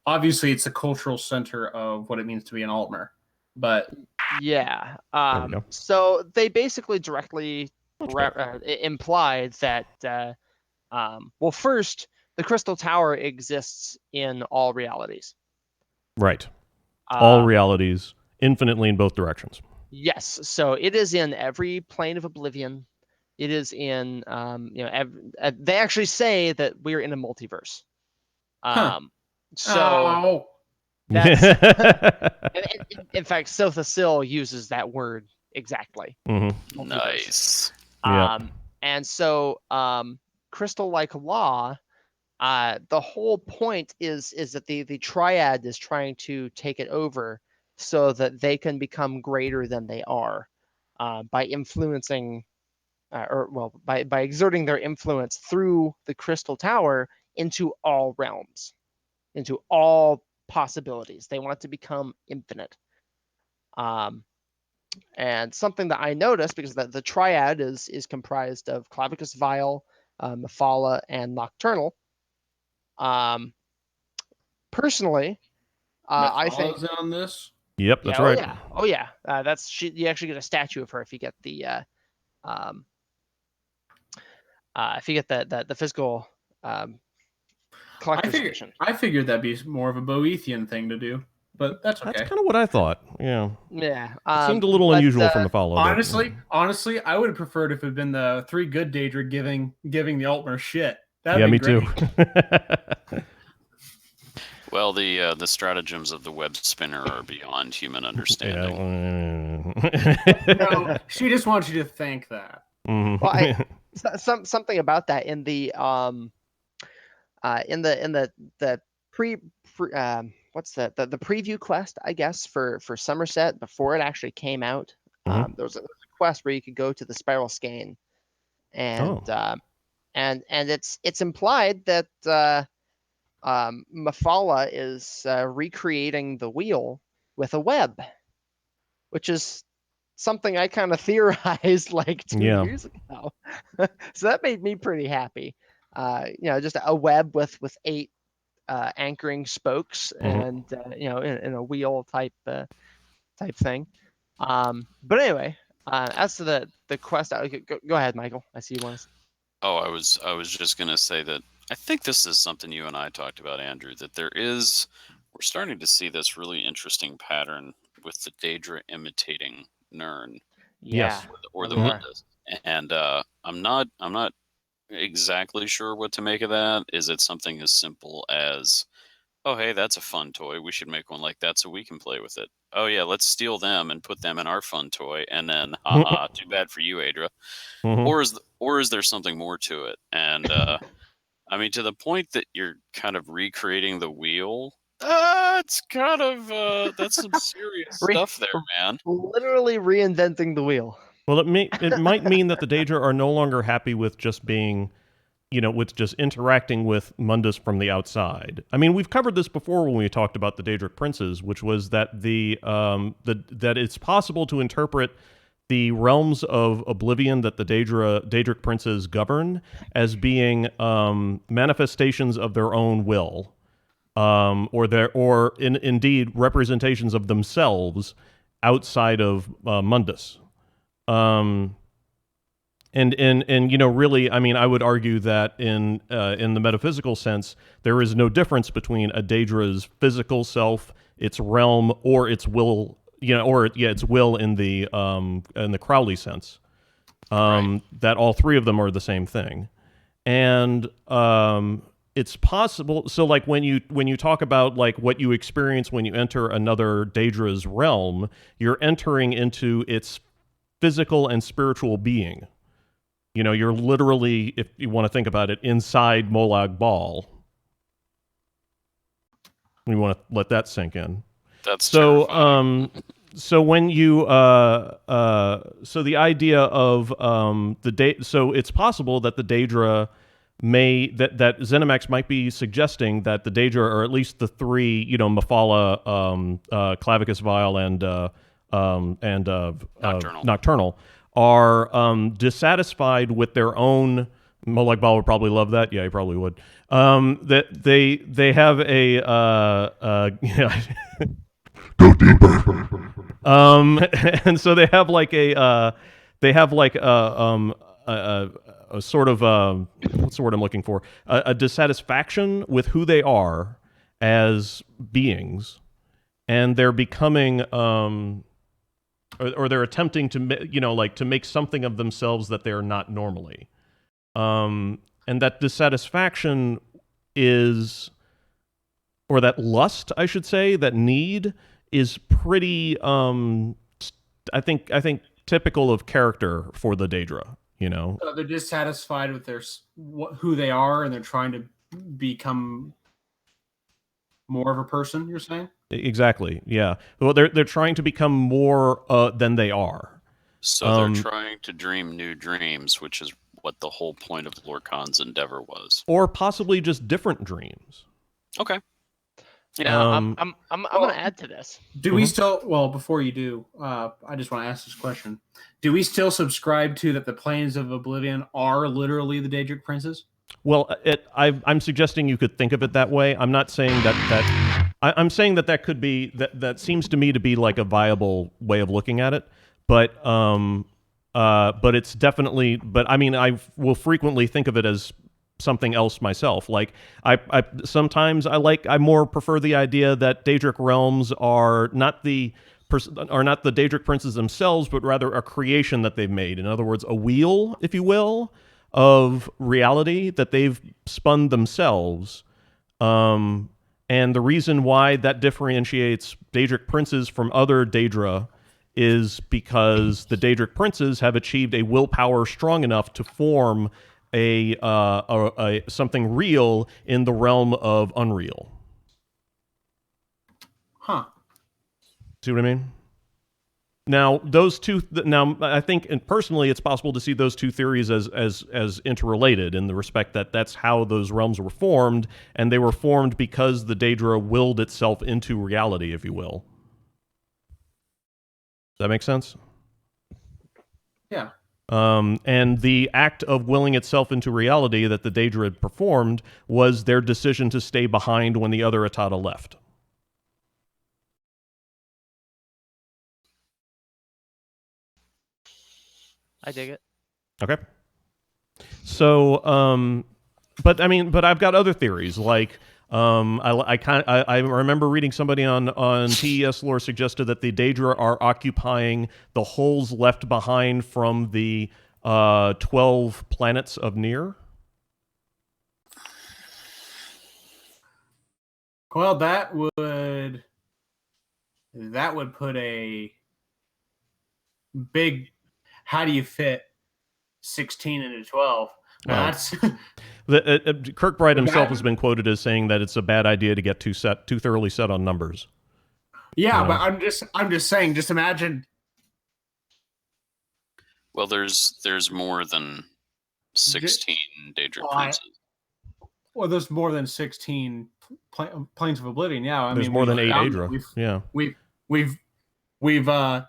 obviously it's the cultural center of what it means to be an Altmer, but yeah. There we go. So they basically directly Much better. implied that. Well, first, the Crystal Tower exists in all realities. Right. All realities, infinitely in both directions. Yes. So it is in every plane of oblivion. It is in, they actually say that we're in a multiverse. So that's, in fact, Sothasil uses that word exactly. Mm-hmm. Nice. And so, crystal-like law, the whole point is that the Triad is trying to take it over so that they can become greater than they are, by influencing, by exerting their influence through the Crystal Tower into all realms, into all possibilities. They want to become infinite. And something that I noticed, because the Triad is comprised of Clavicus Vile, Mephala, and Nocturnal. Personally, I think Mephala on this. Yep, that's right. Oh yeah. You actually get a statue of her if you get the the physical collector's edition. I figured that'd be more of a Boethian thing to do, but that's okay. That's kind of what I thought. Yeah. Yeah. It seemed a little unusual from the follow. Honestly, I would have preferred if it had been the three good Daedric giving the Altmer shit. Yeah, me too. Well, the stratagems of the web spinner are beyond human understanding. No, she just wants you to think that. Mm-hmm. Well, something about that in the preview quest, I guess, for Summerset before it actually came out. Mm-hmm. There was a quest where you could go to the Spiral Skein, and it's implied that Mephala is recreating the wheel with a web, which is something I kind of theorized like 2 years ago. So that made me pretty happy. Just a web with 8 anchoring spokes, and in a wheel type thing. But anyway, as to the quest, go ahead, Michael. I see you want to. Oh, I was just gonna say that I think this is something you and I talked about, Andrew. That we're starting to see this really interesting pattern with the Daedra imitating Nirn. Yeah. Or the Mundus. And I'm not exactly sure what to make of that. Is it something as simple as oh, hey, that's a fun toy. We should make one like that so we can play with it. Oh, yeah, let's steal them and put them in our fun toy. And then, haha, too bad for you, Adra. Mhm. Or is there something more to it? And, I mean, to the point that you're kind of recreating the wheel, it's kind of, that's some serious Re- stuff there, man. Literally reinventing the wheel. Well, it might mean that the Daedra are no longer happy with just being, with just interacting with Mundus from the outside. I mean, we've covered this before when we talked about the Daedric princes, which was that that it's possible to interpret the realms of oblivion that the Daedric princes govern as being manifestations of their own will, indeed representations of themselves outside of Mundus. And really, I mean, I would argue that in the metaphysical sense, there is no difference between a Daedra's physical self, its realm, or its will, its will in the Crowley sense. Right. That all three of them are the same thing, and it's possible. So, like when you talk about like what you experience when you enter another Daedra's realm, you're entering into its physical and spiritual being. You're literally, if you want to think about it, inside Molag Bal. We want to let that sink in. That's so. terrifying. So when you, so the idea of so it's possible that the Daedra that Zenimax might be suggesting that the Daedra, or at least the three, Mephala, Clavicus Vile, and Nocturnal, are dissatisfied with their own. Molag Bal would probably love that. Yeah, he probably would. That they have a Go deeper. and so they have like a sort of what's the word I'm looking for? A dissatisfaction with who they are as beings, and they're becoming or they're attempting to to make something of themselves that they are not normally, and that dissatisfaction is, or that lust, I should say, that need is pretty I think typical of character for the Daedra, So they're dissatisfied with who they are, and they're trying to become more of a person, you're saying? Exactly. Yeah. Well, they're trying to become more than they are. So they're trying to dream new dreams, which is what the whole point of Lorcan's endeavor was. Or possibly just different dreams. Okay. Yeah, I'm going to add to this. Do we still? Well, before you do, I just want to ask this question: do we still subscribe to that the planes of oblivion are literally the Daedric princes? Well, I'm suggesting you could think of it that way. I'm not saying that I'm saying that could be that seems to me to be like a viable way of looking at it, but it's definitely. But I mean, I will frequently think of it as something else myself. Like I sometimes I more prefer the idea that Daedric realms are not the Daedric princes themselves, but rather a creation that they've made. In other words, a wheel, if you will, of reality that they've spun themselves. And the reason why that differentiates Daedric princes from other Daedra is because the Daedric princes have achieved a willpower strong enough to form a something real in the realm of unreal. Huh. See what I mean? Now, those two. Now, I think, and personally, it's possible to see those two theories as interrelated in the respect that that's how those realms were formed, and they were formed because the Daedra willed itself into reality, if you will. Does that make sense? Yeah. And the act of willing itself into reality that the Daedra had performed was their decision to stay behind when the other Atata left. I dig it. Okay. So, but I've got other theories. Like, I remember reading somebody on TES lore suggested that the Daedra are occupying the holes left behind from the 12 planets of Nier. Well, that would put a big. How do you fit 16 into 12? Well, That's Kirkbride himself has been quoted as saying that it's a bad idea to get too thoroughly set on numbers. yeah, You know? but I'm just saying. Just imagine. Well, there's more than 16 Daedric princes. Well, there's more than 16 planes of oblivion. Yeah, There's more than 8 Daedra. Yeah, we've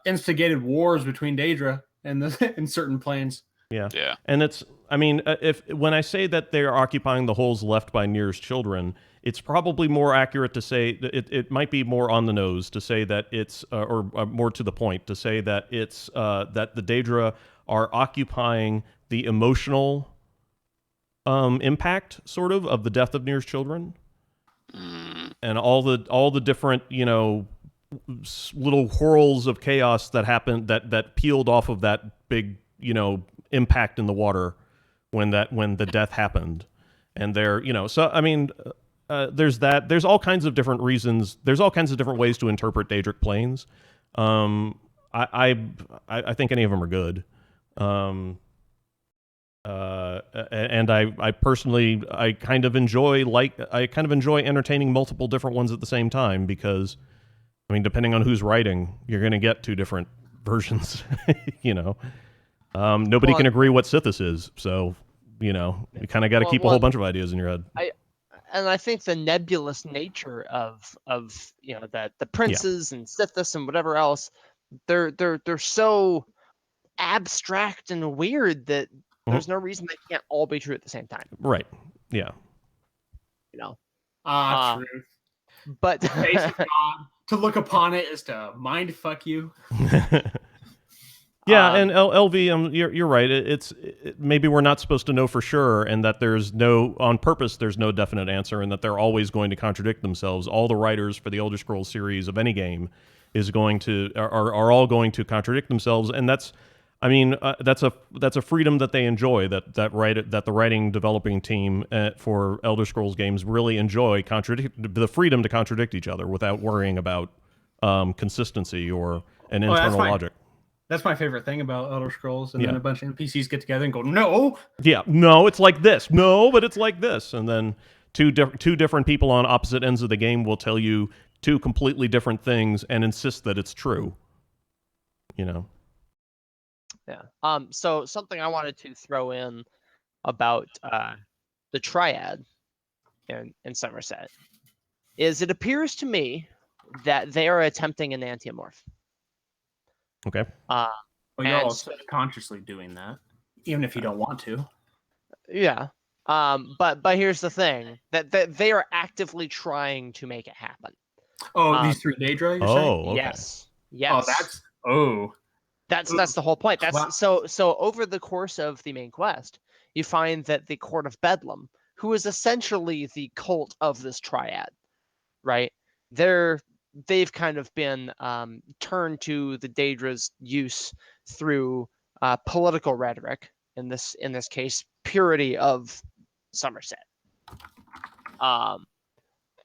instigated wars between Daedra and in certain planes. Yeah. And when I say that they're occupying the holes left by Nir's children, it's probably more accurate to say it might be more on the nose to say that it's or more to the point to say that it's that the Daedra are occupying the emotional impact sort of the death of Nir's children, and all the different little whirls of chaos that happened that peeled off of that big impact in the water when the death happened. And there's that. There's all kinds of different reasons. There's all kinds of different ways to interpret Daedric planes. I think any of them are good. And I personally kind of enjoy entertaining multiple different ones at the same time, because depending on who's writing, you're going to get two different versions. Nobody can agree what Sithis is, so you kind of got to keep a whole bunch of ideas in your head. I think the nebulous nature of the princes and Sithis and whatever else, they're so abstract and weird that there's no reason they can't all be true at the same time. Right. Yeah. Truth. But to look upon it is to mind fuck you. Yeah, and LV, you're right. Maybe we're not supposed to know for sure, and that there's no definite answer, and that they're always going to contradict themselves. All the writers for the Elder Scrolls series of any game are all going to contradict themselves, and that's a freedom that they enjoy. That the writing developing team for Elder Scrolls games really enjoy the freedom to contradict each other without worrying about consistency or an internal logic. That's my favorite thing about Elder Scrolls, and then a bunch of NPCs get together and go, "No, no, it's like this. No, but it's like this," and then two different people on opposite ends of the game will tell you two completely different things and insist that it's true. Yeah. So something I wanted to throw in about the Triad in Summerset is it appears to me that they are attempting an Enantiomorph. Okay. Well, you're all consciously doing that, even if you don't want to. Yeah. But here's the thing: that they are actively trying to make it happen. Oh, these three Daedra, you're saying? Okay. Yes. That's the whole point. So over the course of the main quest, you find that the Court of Bedlam, who is essentially the cult of this Triad, right? They've kind of been turned to the Daedra's use through political rhetoric. In this case, purity of Summerset.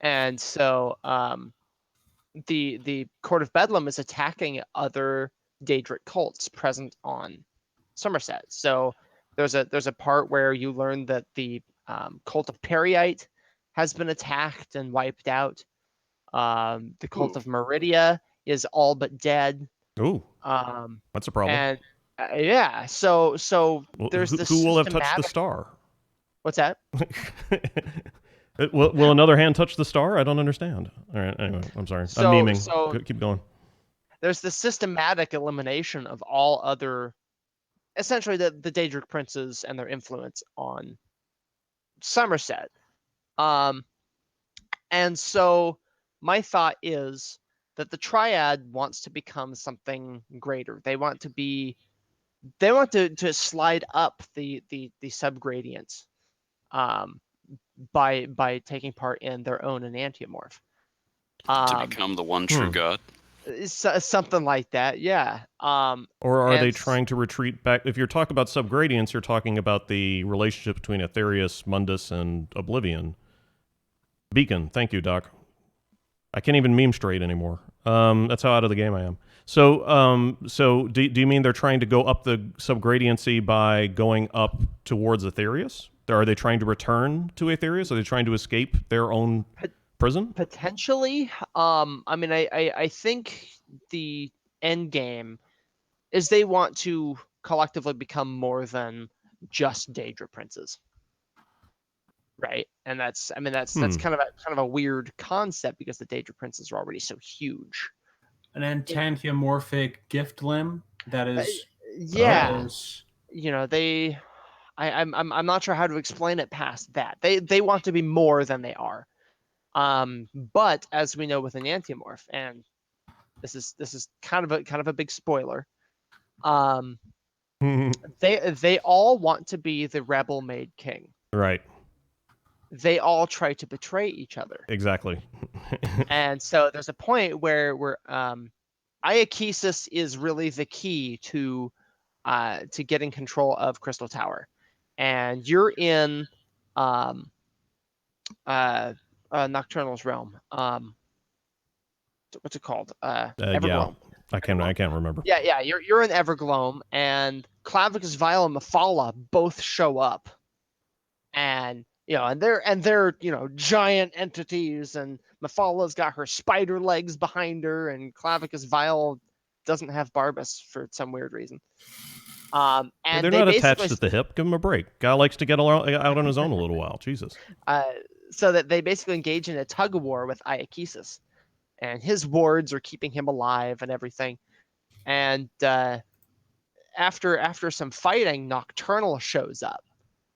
And so the Court of Bedlam is attacking other Daedric cults present on Summerset. So there's a part where you learn that the cult of Periite has been attacked and wiped out. The cult of Meridia is all but dead. Ooh. That's a problem. And yeah, so there's this. Who will have touched the star? What's that? Will another hand touch the star? I don't understand. All right, anyway, I'm sorry. I'm memeing. So keep going. There's the systematic elimination of all other, essentially the Daedric princes and their influence on Summerset. And so my thought is that the Triad wants to become something greater. They want to slide up the subgradients by taking part in their own Enantiomorph. To become the one true god? Something like that, yeah. Or are they trying to retreat back? If you're talking about subgradients, you're talking about the relationship between Aetherius, Mundus, and Oblivion. Beacon, thank you, Doc. I can't even meme straight anymore. That's how out of the game I am. So do you mean they're trying to go up the subgradiency by going up towards Aetherius? Are they trying to return to Aetherius? Are they trying to escape their own prison? Potentially. I mean, I think the end game is they want to collectively become more than just Daedra princes. Right, and that's kind of a weird concept because the Daedra princes are already so huge. An enantiomorphic gift limb that is Yeah, is- you know, I'm not sure how to explain it past that. They want to be more than they are. But as we know with an Enantiomorph, and this is kind of a big spoiler. They all want to be the rebel made king. Right. They all try to betray each other. Exactly. And so there's a point where Iakesis is really the key to getting control of Crystal Tower, and you're in Nocturnal's realm. What's it called? Evergloam. Yeah, I can't remember. Yeah. You're in Evergloam, and Clavicus Vile and Mephala both show up, and they're giant entities, and Mephala's got her spider legs behind her, and Clavicus Vile doesn't have Barbus for some weird reason. And they're not attached at the hip. Give him a break. Guy likes to get out on his own a little while. Jesus. So that they basically engage in a tug of war with Iakesis, and his wards are keeping him alive and everything. And after some fighting, Nocturnal shows up.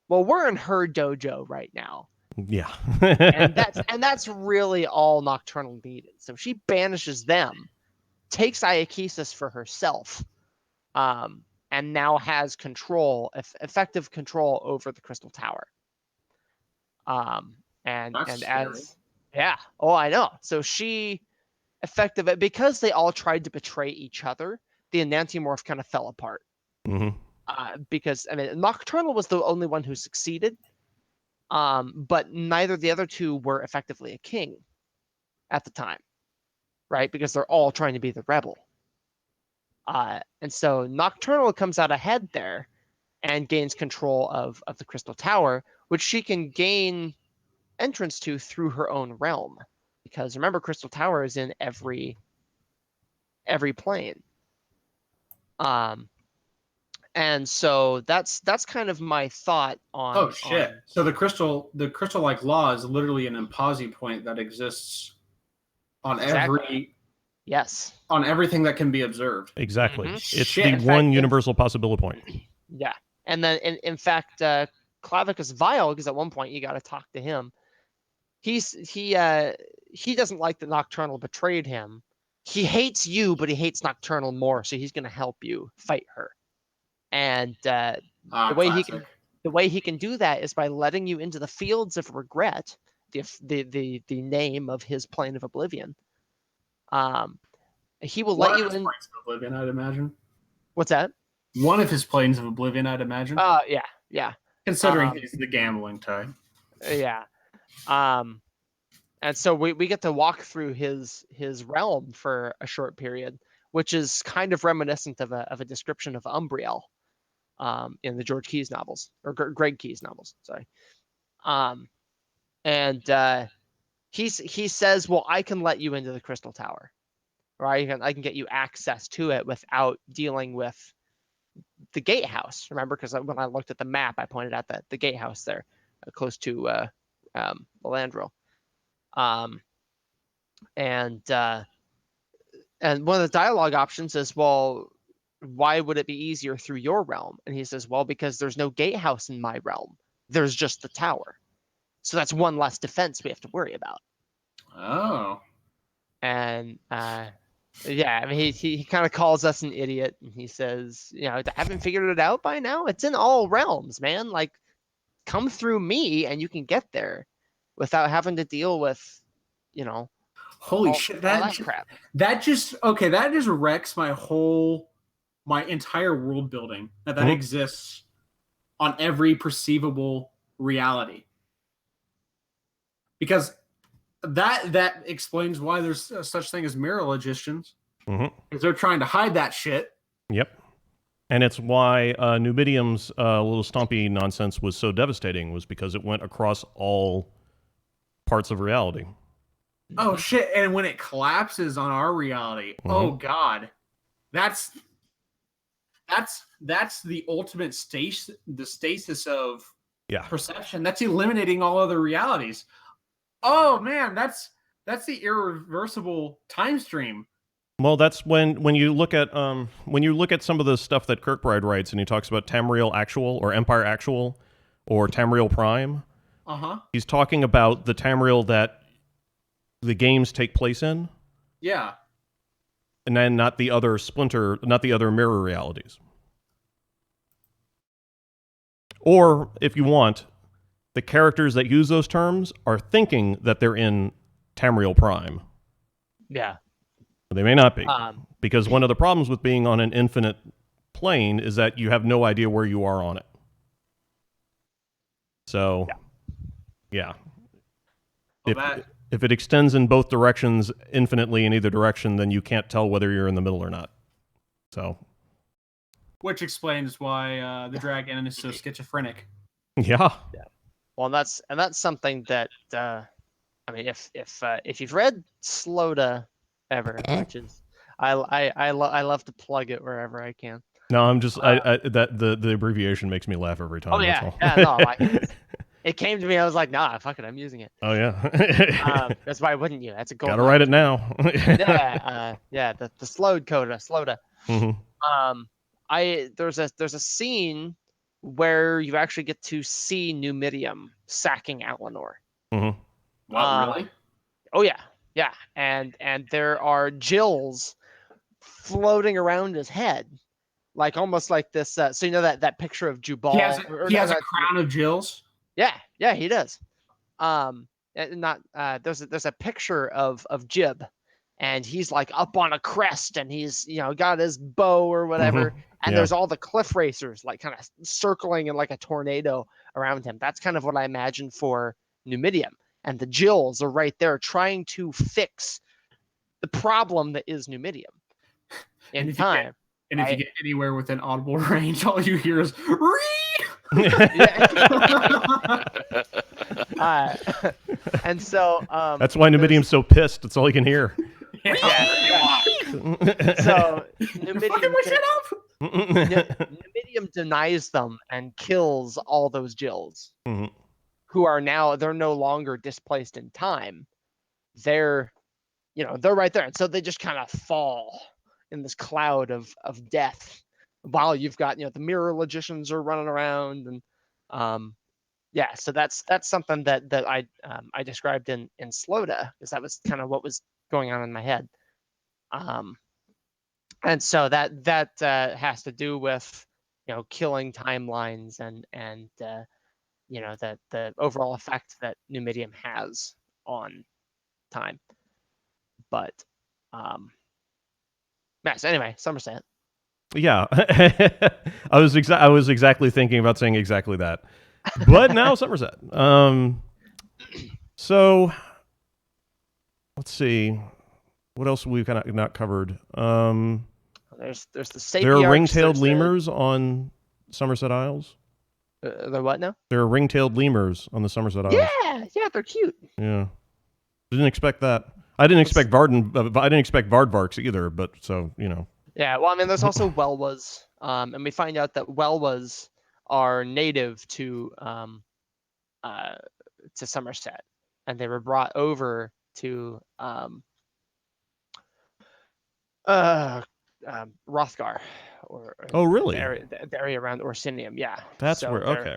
Well, we're in her dojo right now. Yeah. and that's really all Nocturnal needed. So she banishes them, takes Iakesis for herself, and now has effective control over the Crystal Tower. Yeah, oh, I know. So she effective because they all tried to betray each other. The Enantiomorph kind of fell apart. Mm-hmm. Because Nocturnal was the only one who succeeded, but neither of the other two were effectively a king at the time, right? Because they're all trying to be the rebel. And so Nocturnal comes out ahead there and gains control of the Crystal Tower, which she can gain entrance to through her own realm. Because remember, Crystal Tower is in every plane. And so that's kind of my thought on. Oh shit! So the crystal like law is literally an imposi point that exists on on everything that can be observed. Exactly. Mm-hmm. It's the one universal possibility point. Yeah, and then in fact, Clavicus Vile, because at one point you got to talk to him. He doesn't like that Nocturnal betrayed him. He hates you, but he hates Nocturnal more, so he's going to help you fight her. And the way he can do that is by letting you into the Fields of Regret, the name of his plane of oblivion. He will let you in. Planes of oblivion, I'd imagine. What's that? One of his planes of oblivion, I'd imagine. Yeah. Considering he's the gambling type. Yeah. And so we get to walk through his realm for a short period, which is kind of reminiscent of a description of Umbriel, in the George Keyes novels, or Greg Keyes novels. Sorry. And he says, well, I can let you into the Crystal Tower, or I can get you access to it without dealing with the gatehouse. Remember, because when I looked at the map, I pointed out that the gatehouse there, close to Melandril. And one of the dialogue options is, well, why would it be easier through your realm? And he says, well, because there's no gatehouse in my realm. There's just the tower. So that's one less defense we have to worry about. Oh. And yeah, I mean, he kind of calls us an idiot, and he says, haven't figured it out by now? It's in all realms, man. Like, come through me and you can get there without having to deal with, holy shit, that crap. That just wrecks my entire world building that exists on every perceivable reality. Because that explains why there's such thing as mirror logicians. Mhm. Because they're trying to hide that shit. Yep. And it's why Numidium's little stompy nonsense was so devastating, was because it went across all parts of reality. Oh shit! And when it collapses on our reality, oh god, that's the ultimate stasis, the stasis of perception. That's eliminating all other realities. Oh man, that's the irreversible time stream. Well, that's when you look at some of the stuff that Kirkbride writes, and he talks about Tamriel Actual or Empire Actual or Tamriel Prime. He's talking about the Tamriel that the games take place in. Yeah. And then not the other mirror realities. Or, if you want, the characters that use those terms are thinking that they're in Tamriel Prime. Yeah. They may not be. Because one of the problems with being on an infinite plane is that you have no idea where you are on it. So, yeah. If it extends in both directions infinitely in either direction, then you can't tell whether you're in the middle or not. So, which explains why the dragon is so schizophrenic. Yeah. Well, that's something that I mean, if you've read Sloda ever, which is I love to plug it wherever I can. No, I'm just the abbreviation makes me laugh every time. Oh that's yeah, all. yeah, no, like, it came to me. I was like, nah, fuck it, I'm using it. Oh yeah. That's why wouldn't you? That's a gold. Gotta write it now. Yeah, the Sload coda, Sloda. Mm-hmm. There's a scene where you actually get to see Numidium sacking Atlanor. Mm-hmm. What, really? Oh yeah, and there are Jills floating around his head, like almost like this. So you know that picture of Jubal. He has a crown of Jills. Yeah, he does. There's a picture of Jib, and he's like up on a crest, and he's got his bow or whatever, and there's all the cliff racers like kind of circling in like a tornado around him. That's kind of what I imagine for Numidium, and the Jills are right there trying to fix the problem that is Numidium in time. If you get anywhere within audible range, all you hear is and so that's why Numidium's so pissed. That's all he can hear. So Numidium denies them and kills all those Jills, who are now they're no longer displaced in time. They're right there, and so they just kind of fall in this cloud of death, while you've got the mirror logicians are running around, and so that's something that I described in Sloda, because that was kind of what was going on in my head, and so that has to do with killing timelines and that the overall effect that Numidium has on time, but yes. Anyway, Summerset. Yeah, I was exactly thinking about saying exactly that, but now Summerset. So let's see, what else we've kind of not covered. There's the Sapiarchs. There are ring-tailed lemurs on Summerset Isles. The what now? There are ring-tailed lemurs on the Summerset Isles. Yeah, they're cute. Yeah, didn't expect that. I didn't expect Vardvarks either, but so Yeah, well, I mean, there's also Welwas, and we find out that Welwas are native to Summerset, and they were brought over to Hrothgar, or oh really? The area around Orsinium. Yeah, that's so where. Okay.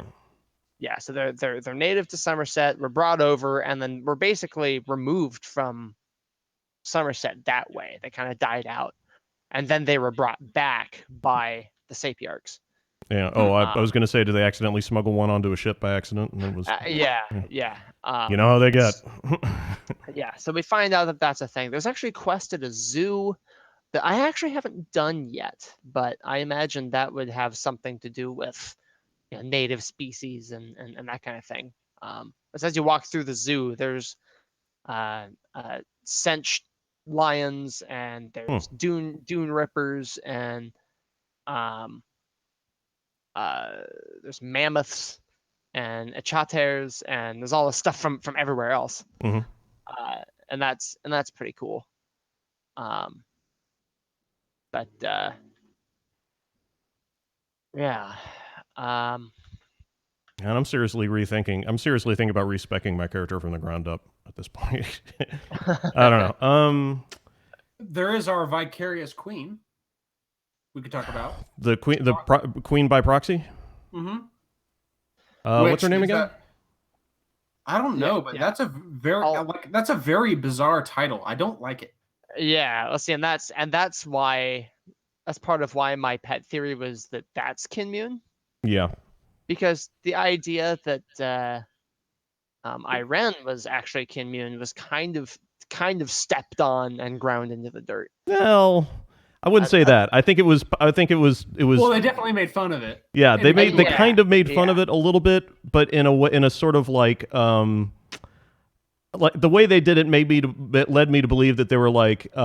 Yeah, so they're native to Summerset. Were brought over, and then were basically removed from Summerset that way. They kind of died out, and then they were brought back by the Sapiarchs. Yeah. Oh, I was going to say, did they accidentally smuggle one onto a ship by accident? And it was. Yeah. You know how they get. Yeah. So we find out that that's a thing. There's actually a quest at a zoo that I actually haven't done yet, but I imagine that would have something to do with native species and that kind of thing. As you walk through the zoo, there's Cinch lions, and there's dune rippers, and there's mammoths and achaters, and there's all this stuff from everywhere else. Mhm. And that's pretty cool. But yeah. And I'm seriously thinking about respecing my character from the ground up at this point. I don't know. There is our vicarious queen. We could talk about The queen by proxy. Mm-hmm. What's her name again? I don't know, but yeah. that's a very bizarre title. I don't like it. Yeah, let's see, and that's why, that's part of why my pet theory was that that's Kinmune. Yeah. Because the idea that Iran was actually Kinmune was kind of stepped on and ground into the dirt. Well, I wouldn't say that. I think it was. Well, they definitely made fun of it. Yeah, they Yeah. kind of made fun of it a little bit, but in a sort of like the way they did it led me to believe that they were like, we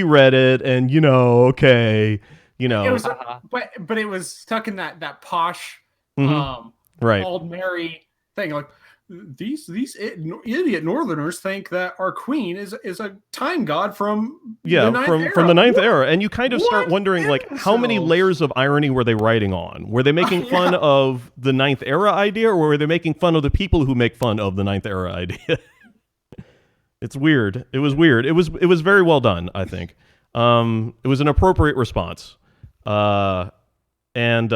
read it, and okay, It was, but it was stuck in that posh, right, Altmer thing. Like these idiot Northerners think that our queen is a time god from the ninth era, and you kind of start wondering like how many layers of irony were they writing on? Were they making fun of the ninth era idea, or were they making fun of the people who make fun of the ninth era idea? It's weird. It was weird. It was very well done, I think. It was an appropriate response. And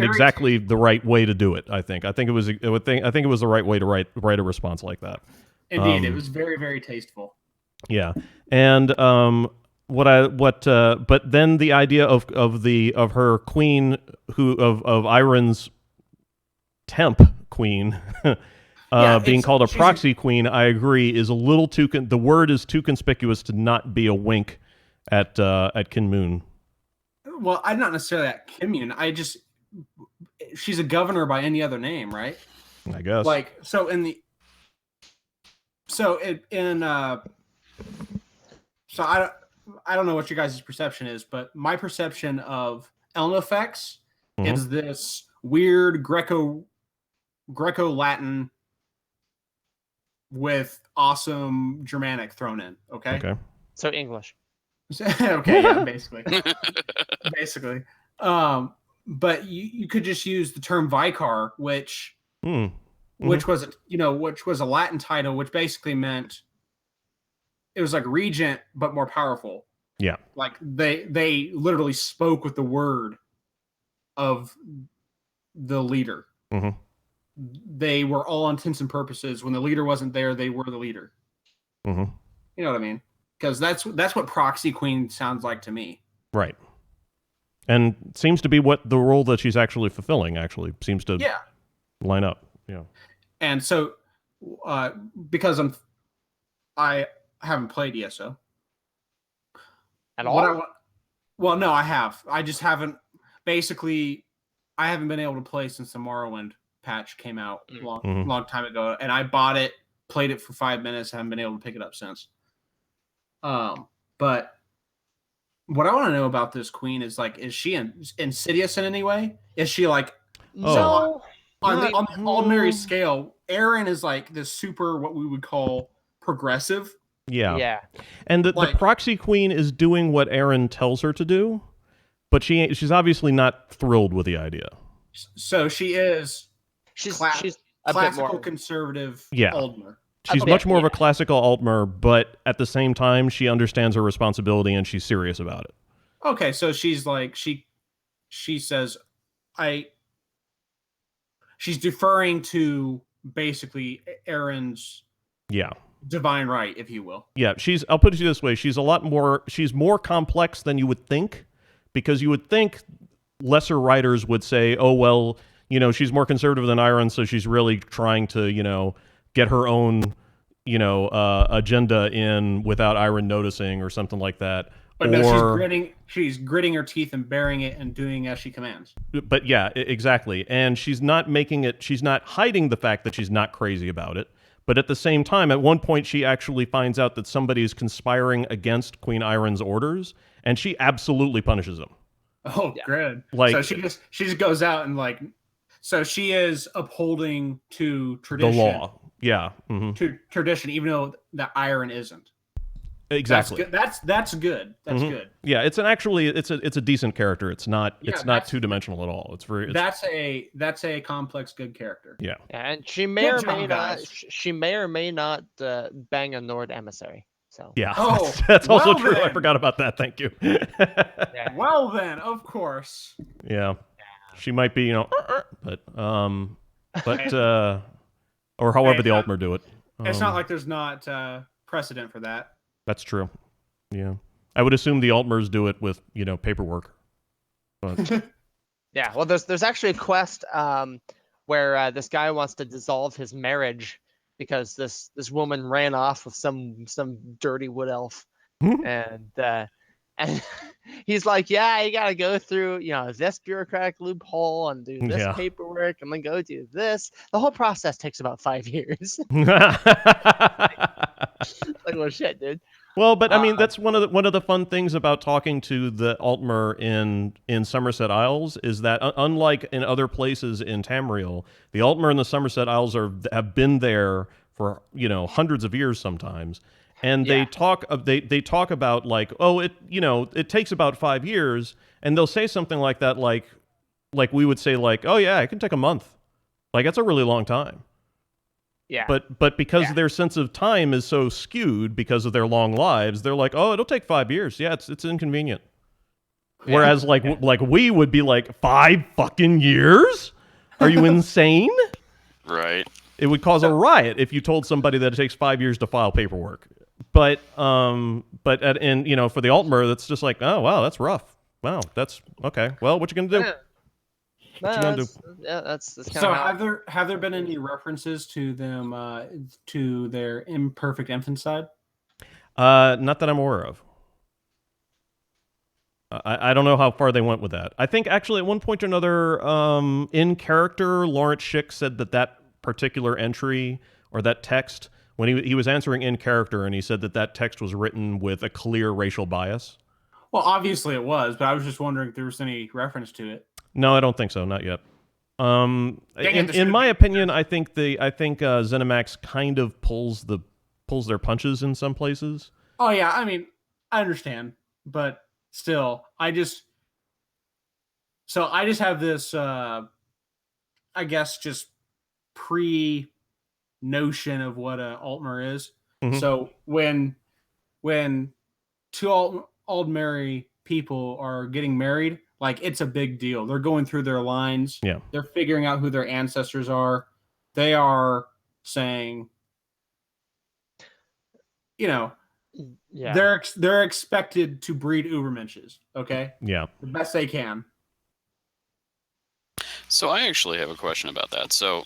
exactly the right way to do it. I think it was the right way to write a response like that. Indeed, it was very, very tasteful. Yeah, and but then the idea of her queen, of Iron's temp queen, being called a proxy queen, I agree, is a little too. The word is too conspicuous to not be a wink at Kinmune. Well, I'm not necessarily at Kinmune. She's a governor by any other name, right? I guess. Like, so I don't know what your guys' perception is, but my perception of Elnifex is this weird Greco-Latin with awesome Germanic thrown in. Okay. So English. Okay, yeah, basically. But you could just use the term Vicar, which was a Latin title, which basically meant it was like regent but more powerful. Yeah. Like they literally spoke with the word of the leader. Mm-hmm. They were all intents and purposes, when the leader wasn't there, they were the leader. Mm-hmm. You know what I mean? Because that's what proxy queen sounds like to me. Right. And seems to be what the role that she's actually fulfilling seems to line up. Yeah. And so, because I haven't played ESO at all. Well, no, I have. I just haven't. Basically, I haven't been able to play since the Morrowind patch came out long time ago, and I bought it, played it for 5 minutes, haven't been able to pick it up since. But what I want to know about this queen is, like, is she insidious in any way? Is she like on the Altmer scale? Aaron is like this super, what we would call progressive. Yeah. And the proxy queen is doing what Aaron tells her to do, but she's obviously not thrilled with the idea. So she's a classical bit more conservative Altmer. She's much more of a classical Altmer, but at the same time, she understands her responsibility and she's serious about it. Okay, so she's like, she says, she's deferring to basically Aaron's divine right, if you will. Yeah, I'll put it this way, she's more complex than you would think, because you would think lesser writers would say, oh, well, she's more conservative than Iron, so she's really trying to, get her own, agenda in without Iron noticing or something like that. But no, she's gritting her teeth and bearing it and doing as she commands. But yeah, exactly. And she's not hiding the fact that she's not crazy about it, But at the same time, at one point, she actually finds out that somebody is conspiring against Queen Iron's orders, and she absolutely punishes them. Oh, good. Like- so she just goes out and like, so she is upholding to tradition, The law. Yeah. to tradition, even though the Iron isn't. Exactly. That's good. That's good. Yeah, it's a decent character. It's not that's- two-dimensional at all. It's That's a complex, good character. yeah. And she may or Good may job, not. guys. She may or may not bang a Nord emissary. So Yeah. Oh, that's also well true. I then. forgot about that. Thank you. yeah. Well then, of course. Yeah. She might be, but or however Hey, the Altmer do it. It's not like there's not precedent for that. That's true. Yeah. I would assume the Altmers do it with, paperwork. But Yeah, well, there's actually a quest where this guy wants to dissolve his marriage because this woman ran off with some dirty wood elf, and he's like, yeah, you gotta go through this bureaucratic loophole and do this Yeah. paperwork and then go do this. The whole process takes about 5 years. Like, well, shit, dude. Well, but I mean, that's one of the fun things about talking to the Altmer in Summerset Isles is that unlike in other places in Tamriel, the Altmer in the Summerset Isles have been there for hundreds of years sometimes, and they talk about like, oh, it takes about 5 years, and they'll say something like that, like we would say, like, oh yeah, it can take a month, like that's a really long time. Yeah. But because their sense of time is so skewed because of their long lives, they're like, oh, it'll take 5 years. Yeah, it's inconvenient. Whereas like we would be like, 5 fucking years? Are you insane? Right. It would cause a riot if you told somebody that it takes 5 years to file paperwork. But for the Altmer, that's just like, oh wow, that's rough. Wow, that's okay. Well, what you gonna do? Yeah, that's kind So of have there been any references to them to their imperfect infanticide? Not that I'm aware of. I don't know how far they went with that. I think actually at one point or another, in character, Lawrence Schick said that particular entry or that text, when he was answering in character, and he said that text was written with a clear racial bias. Well, obviously it was, but I was just wondering if there was any reference to it. No, I don't think so. Not yet. Dang it, this In should my be- opinion, I think Zenimax kind of pulls their punches in some places. Oh yeah, I mean, I understand, but still, I just have this I guess just notion of what a Altmer is. Mhm. So when two Altmer people are getting married, like it's a big deal. They're going through their lines. Yeah. They're figuring out who their ancestors are. They are saying, yeah. they're expected to breed Ubermenches, okay? Yeah. The best they can. So I actually have a question about that. So,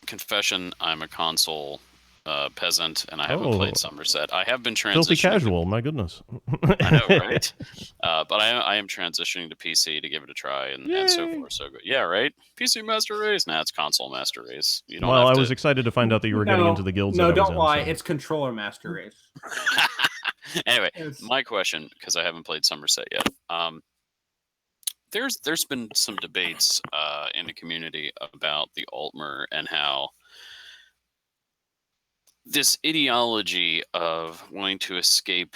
confession, I'm a console peasant, and I haven't played Summerset. I have been transitioning. Filthy casual, my goodness. I know, right? But I am transitioning to PC to give it a try, and so far so good. Yeah, right. PC Master Race. Nah, it's console Master Race. You don't. Well, have I was excited to find out that you were getting into the guilds. No, that I was don't in, lie. so. It's controller master race. Anyway, It's- my question, because I haven't played Summerset yet. There's been some debates in the community about the Altmer and how this ideology of wanting to escape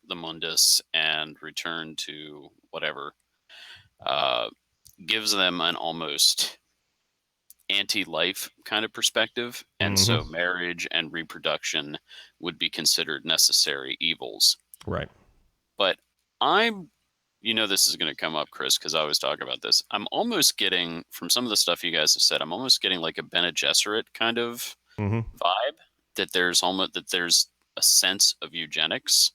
the Mundus and return to whatever gives them an almost anti-life kind of perspective, and so marriage and reproduction would be considered necessary evils. Right. But this is going to come up, Chris, because I always talk about this. I'm almost getting, from some of the stuff you guys have said, I'm almost getting like a Bene Gesserit kind of vibe, that there's a sense of eugenics.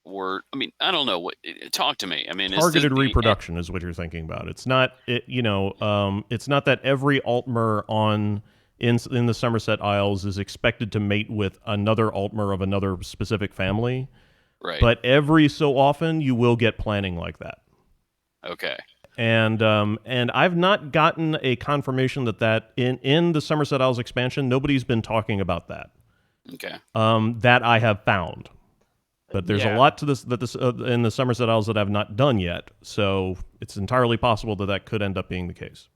Or, I mean, I don't know. Talk to me. I mean, Targeted reproduction is what you're thinking about. It's not it's not that every Altmer in the Summerset Isles is expected to mate with another Altmer of another specific family. Right. But every so often you will get planning like that. Okay. And I've not gotten a confirmation that in the Summerset Isles expansion, nobody's been talking about that. Okay. That I have found. But there's a lot to this in the Summerset Isles that I've not done yet. So it's entirely possible that could end up being the case.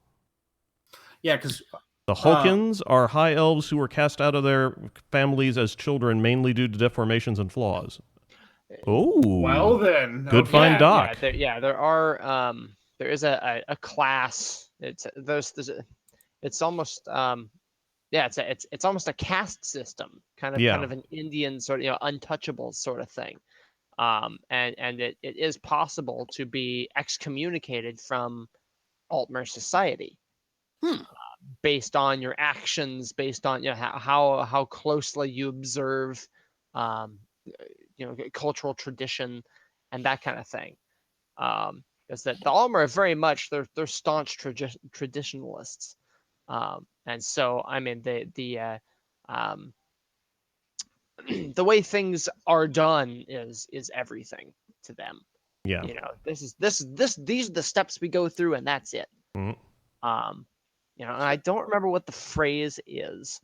Yeah, because the Hulkins are high elves who were cast out of their families as children mainly due to deformations and flaws. Oh, well then, good okay. find, Doc. There are there is a class. It's almost it's almost a caste system, kind of an Indian sort of untouchables sort of thing. And it is possible to be excommunicated from Altmer society. Based on your actions, based on how closely you observe, cultural tradition, and that kind of thing. Is that the Altmer are very much they're staunch traditionalists, and so I mean the way things are done is everything to them. Yeah. These are the steps we go through, and that's it. Mm-hmm. And I don't remember what the phrase is.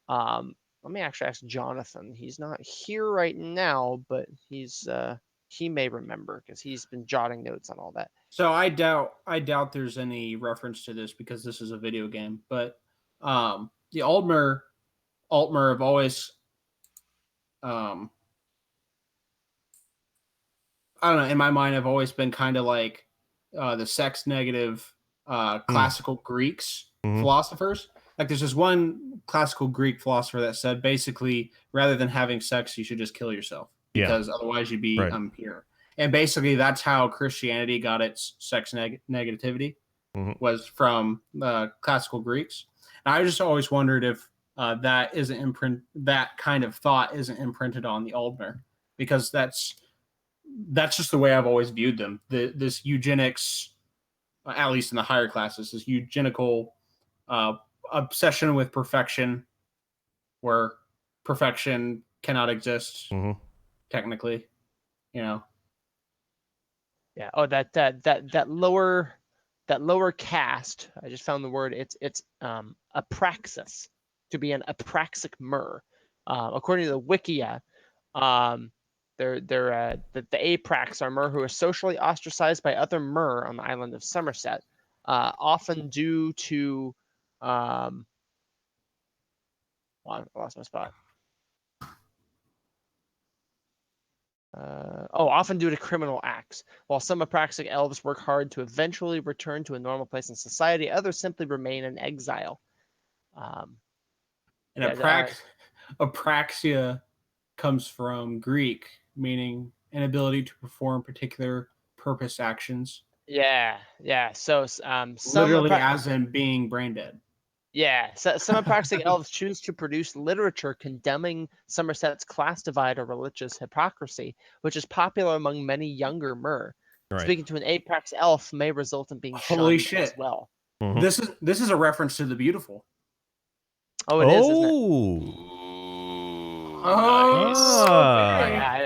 Let me actually ask Jonathan. He's not here right now, but he may remember because he's been jotting notes on all that. So I doubt there's any reference to this because this is a video game. But the Altmer have always I don't know, in my mind I've always been kind of like the sex negative classical Greeks philosophers. Like there's this one classical Greek philosopher that said basically rather than having sex you should just kill yourself because otherwise you'd be impure. And basically that's how Christianity got its sex negativity was from the classical Greeks. And I just always wondered if that kind of thought isn't imprinted on the Altmer, because that's just the way I've always viewed them. This eugenics, at least in the higher classes, this eugenical obsession with perfection, where perfection cannot exist technically. Yeah. Oh, that lower caste. I just found the word. It's apraxis, to be an apraxic mer. According to the Wikia, the Aprax are mer who are socially ostracized by other mer on the island of Summerset, often due to I lost my spot. Often due to criminal acts. While some apraxic elves work hard to eventually return to a normal place in society, others simply remain in exile. Apraxia comes from Greek, meaning inability to perform particular purpose actions. Yeah. So literally as in being brain dead. Yeah, so some apraxic elves choose to produce literature condemning Somerset's class divide or religious hypocrisy, which is popular among many younger mer. Right. Speaking to an aprax elf may result in being shunned as well. This is a reference to the Beautiful. Oh, it is, isn't it? Nice.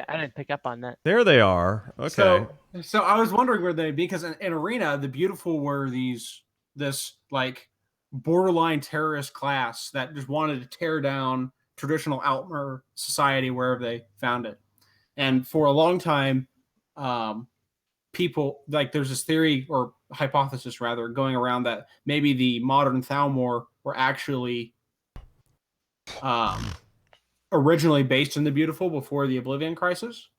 I didn't pick up on that. There they are. Okay. So I was wondering where they, because in Arena, the Beautiful were this like borderline terrorist class that just wanted to tear down traditional Altmer society wherever they found it. And for a long time, people, like, there's this theory or hypothesis rather going around that maybe the modern Thalmor were actually originally based in the Beautiful before the Oblivion Crisis.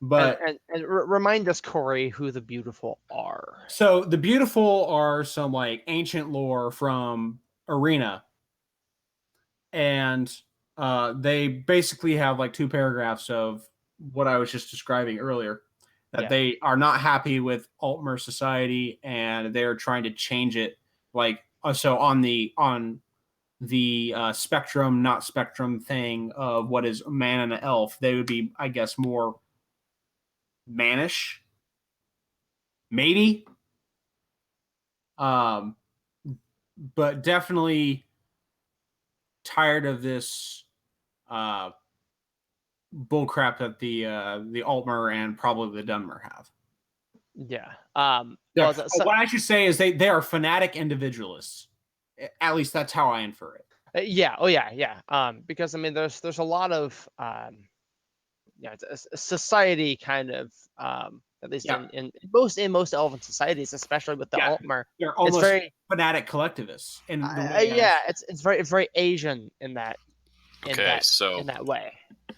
But and remind us, Corey, who the Beautiful are. So the Beautiful are some like ancient lore from Arena, and they basically have like 2 paragraphs of what I was just describing earlier, that they are not happy with Altmer society and they are trying to change it. Like so on the spectrum, not spectrum thing of what is a man and an elf, they would be, I guess, more mannish, maybe. But definitely tired of this bullcrap that the Altmer and probably the Dunmer have. Yeah. What I should say is they are fanatic individualists. At least that's how I infer it. Yeah. Oh yeah. Yeah. Because I mean, there's a lot of it's a society kind of at least in most elven societies, especially with the Altmer. They're almost very fanatic collectivists in the way. It's very Asian in that. Okay, in that way.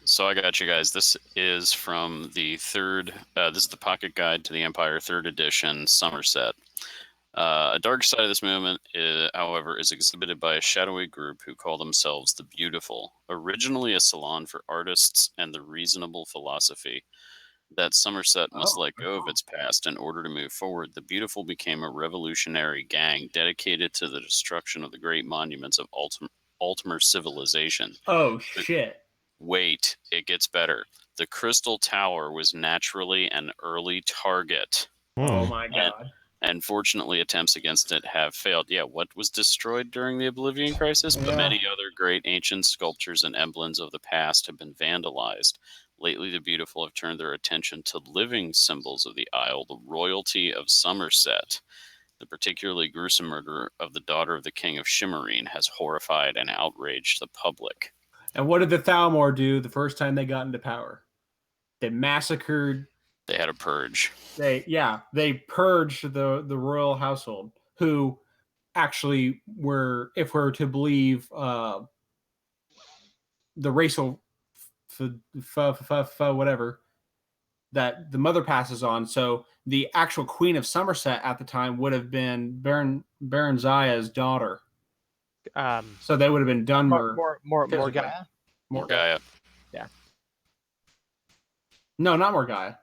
So I got you guys. This is from the third. This is the Pocket Guide to the Empire, 3rd edition, Summerset. A dark side of this movement, however, is exhibited by a shadowy group who call themselves the Beautiful, originally a salon for artists and the reasonable philosophy that Summerset must let go of its past in order to move forward. The Beautiful became a revolutionary gang dedicated to the destruction of the great monuments of Altmer civilization. Oh, shit. Wait, it gets better. The Crystal Tower was naturally an early target. Oh my god. And fortunately, attempts against it have failed. Yeah, what was destroyed during the Oblivion Crisis? But many other great ancient sculptures and emblems of the past have been vandalized. Lately, the Beautiful have turned their attention to living symbols of the Isle, the royalty of Summerset. The particularly gruesome murder of the daughter of the King of Shimmerine has horrified and outraged the public. And what did the Thalmor do the first time they got into power? They massacred. They had a purge. They purged the royal household, who actually were, if we're to believe the racial whatever that the mother passes on. So the actual Queen of Summerset at the time would have been Baron Zaya's daughter. So they would have been Dunmer. Morgaia? Morgaia. Yeah. No, not Morgaia.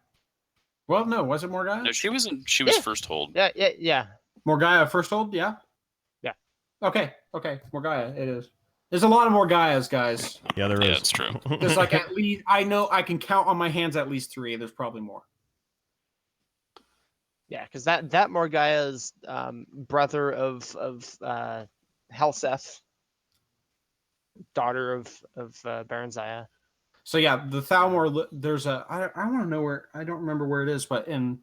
Well, no, was it Morgaia? No, she was first hold. Yeah. Morgaia first hold, yeah? Yeah. Okay, Morgaia, it is. There's a lot of Morgaias, guys. Yeah, there is. Yeah, that's true. There's like at least, I know I can count on my hands at least 3. There's probably more. Yeah, because that Morgaia's brother of Helseth, daughter of Baron Zaya. So yeah, the Thalmor, there's a, I want to know where, I don't remember where it is, but in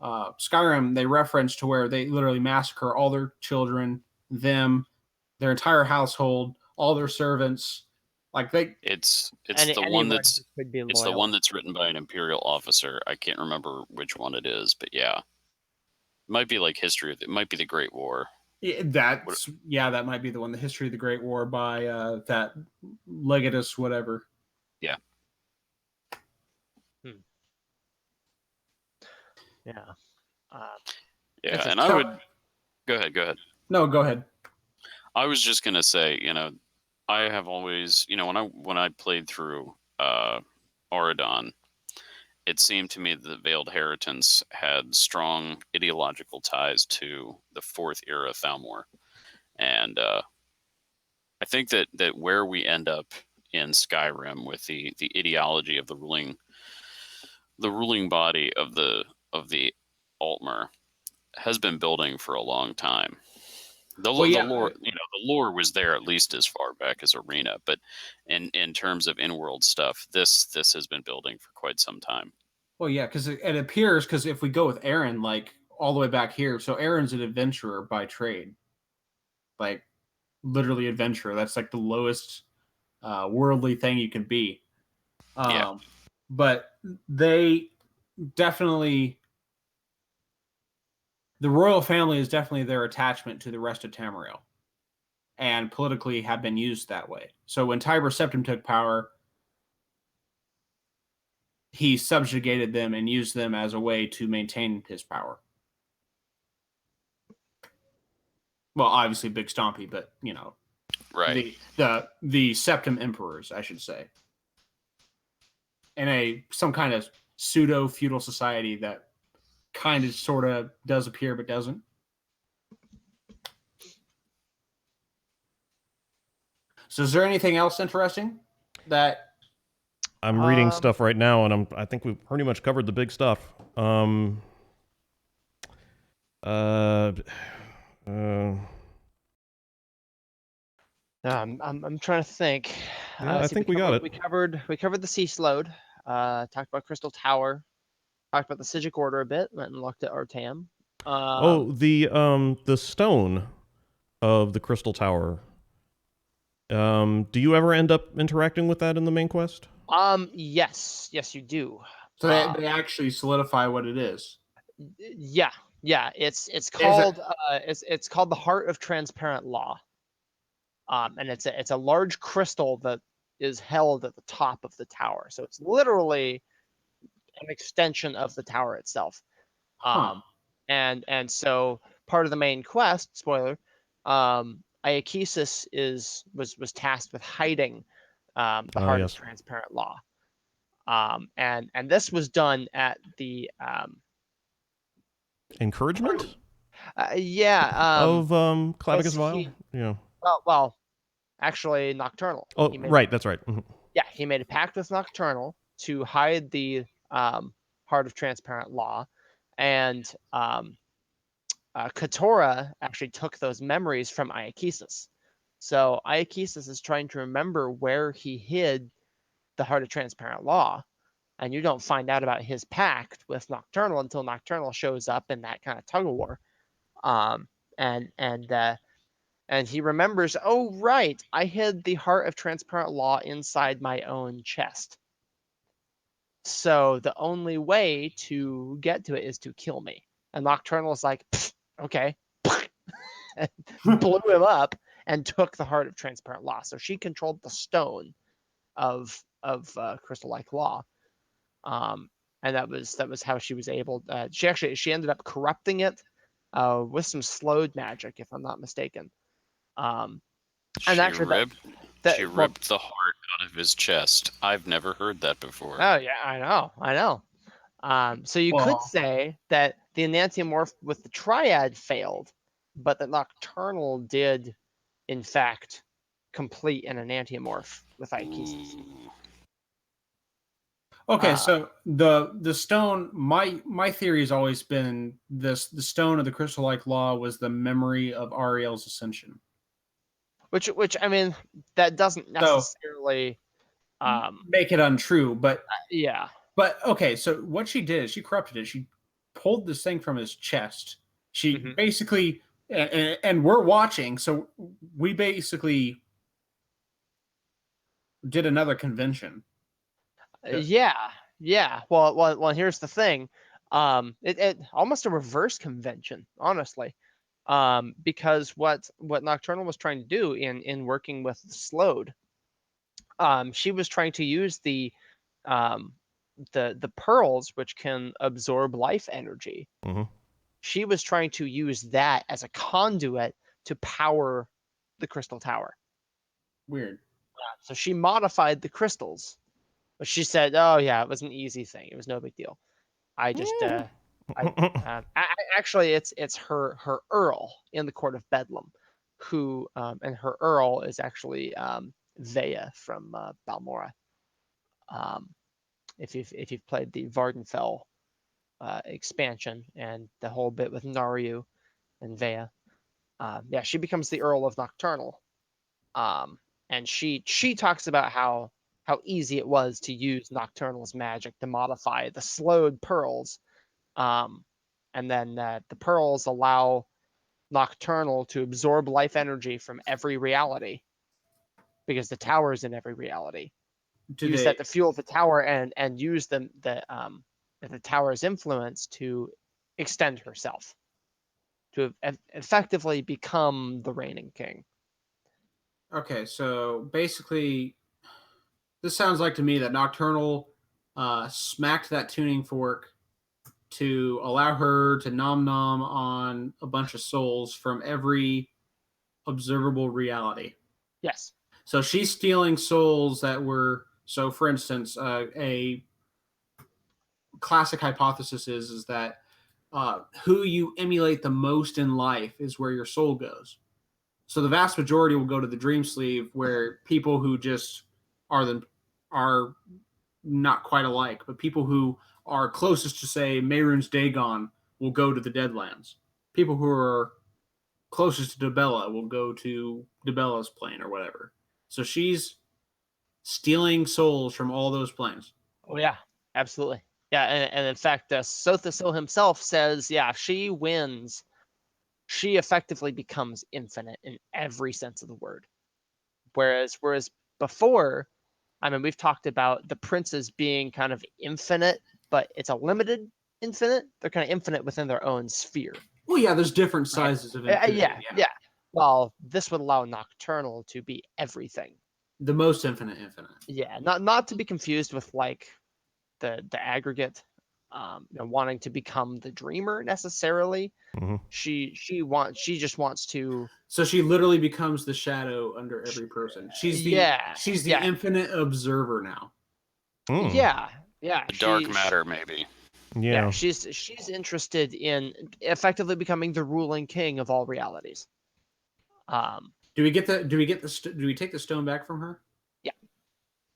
Skyrim, they reference to where they literally massacre all their children, their entire household, all their servants. Like it's the one that's written by an Imperial officer. I can't remember which one it is, but yeah. It might be like it might be the Great War. That might be the one. The History of the Great War by that Legatus, whatever. Yeah. Yeah. And I would go ahead. No, go ahead. I was just gonna say, I have always, when I played through Auradon, it seemed to me that the Veiled Heritance had strong ideological ties to the 4th era Thalmor. And I think that where we end up in Skyrim with the ideology of the ruling body of the Altmer has been building for a long time. The lore was there at least as far back as Arena, but in terms of in-world stuff, this has been building for quite some time. Well, yeah, because it appears, because if we go with Aaron, like all the way back here, so Aaron's an adventurer by trade, like literally adventurer. That's like the lowest worldly thing you can be. But they definitely, the royal family is definitely their attachment to the rest of Tamriel, and politically have been used that way. So when Tiber Septim took power, he subjugated them and used them as a way to maintain his power. Well, obviously Big Stompy, but right. The Septim Emperors, I should say, in some kind of pseudo feudal society that kind of sort of does appear but doesn't. So is there anything else interesting that I'm reading stuff right now, and I think we've pretty much covered the big stuff. I'm trying to think. Yeah, I think we got it. We covered the Sea Sload. Talked about Crystal Tower. talked about the Psijic Order a bit. Went and looked at Artaeum. The stone of the Crystal Tower. Do you ever end up interacting with that in the main quest? Yes, you do. So they actually solidify what it is. Yeah. It's called it's called the Heart of Transparent Law. And it's a large crystal that is held at the top of the tower. So it's literally an extension of the tower itself. And so part of the main quest, spoiler, Iakesis was tasked with hiding the Heart of Transparent Law. And this was done at the encouragement of Clavicus Vile? Yeah. Well, actually Nocturnal. Oh, right, that's right. Mm-hmm. Yeah, he made a pact with Nocturnal to hide the Heart of Transparent Law, and Katora actually took those memories from Iakesis. So Iakesis is trying to remember where he hid the Heart of Transparent Law, and you don't find out about his pact with Nocturnal until Nocturnal shows up in that kind of tug of war. And he remembers, oh right, I hid the Heart of Transparent Law inside my own chest. So the only way to get to it is to kill me. And Nocturnal is like, okay, and blew him up and took the Heart of Transparent Law. So she controlled the stone of crystal-like law, and that was how she was able. She ended up corrupting it with some Sload magic, if I'm not mistaken. And she actually, ripped the heart out of his chest. I've never heard that before. Oh yeah, I know. So you could say that the Enantiomorph with the Triad failed, but that Nocturnal did, in fact, complete an Enantiomorph with Iakesis. Okay, so the stone. My theory has always been this: the stone of the crystal-like law was the memory of Ariel's ascension. Which I mean, that doesn't necessarily make it untrue, but yeah. But okay, so what she did is she corrupted it. She pulled this thing from his chest. She basically, and we're watching, so we basically did another convention. Yeah. Well. Here's the thing. It almost a reverse convention, honestly. Because what Nocturnal was trying to do in working with Sload, she was trying to use the pearls, which can absorb life energy. Mm-hmm. She was trying to use that as a conduit to power the crystal tower. Weird. So she modified the crystals, but she said, "Oh yeah, it was an easy thing. It was no big deal. I just, actually, it's her Earl in the Court of Bedlam, who, and her Earl is actually Vea from Balmora. If you've played the Vardenfell expansion and the whole bit with Naryu and Vea, she becomes the Earl of Nocturnal, and she talks about how easy it was to use Nocturnal's magic to modify the Sload pearls, and then the pearls allow Nocturnal to absorb life energy from every reality, because the tower is in every reality. Use that to fuel the tower and use the tower's influence to extend herself, to effectively become the reigning king. Okay, so basically, this sounds like to me that Nocturnal smacked that tuning fork to allow her to nom on a bunch of souls from every observable reality. Yes. So she's stealing souls that were, so for instance, a classic hypothesis is that who you emulate the most in life is where your soul goes. So the vast majority will go to the dream sleeve, where people who just are not quite alike, but people who are closest to, say, Mehrunes Dagon will go to the Deadlands. People who are closest to Dibella will go to Dibella's plane or whatever. So she's stealing souls from all those planes. Oh yeah, absolutely. Yeah, and in fact, Sothisil himself says, yeah, if she wins, she effectively becomes infinite in every sense of the word. Whereas before, I mean, we've talked about the princes being kind of infinite, but it's a limited infinite. They're kind of infinite within their own sphere. Well, yeah, there's different sizes of infinity. Yeah. Well, this would allow Nocturnal to be everything. The most infinite. Yeah, not to be confused with like the aggregate, wanting to become the dreamer necessarily. Mhm. She just wants to. So she literally becomes the shadow under every person. She's the infinite observer now. Mm. Yeah. The dark matter, maybe. Yeah. She's interested in effectively becoming the ruling king of all realities. Do we take the stone back from her?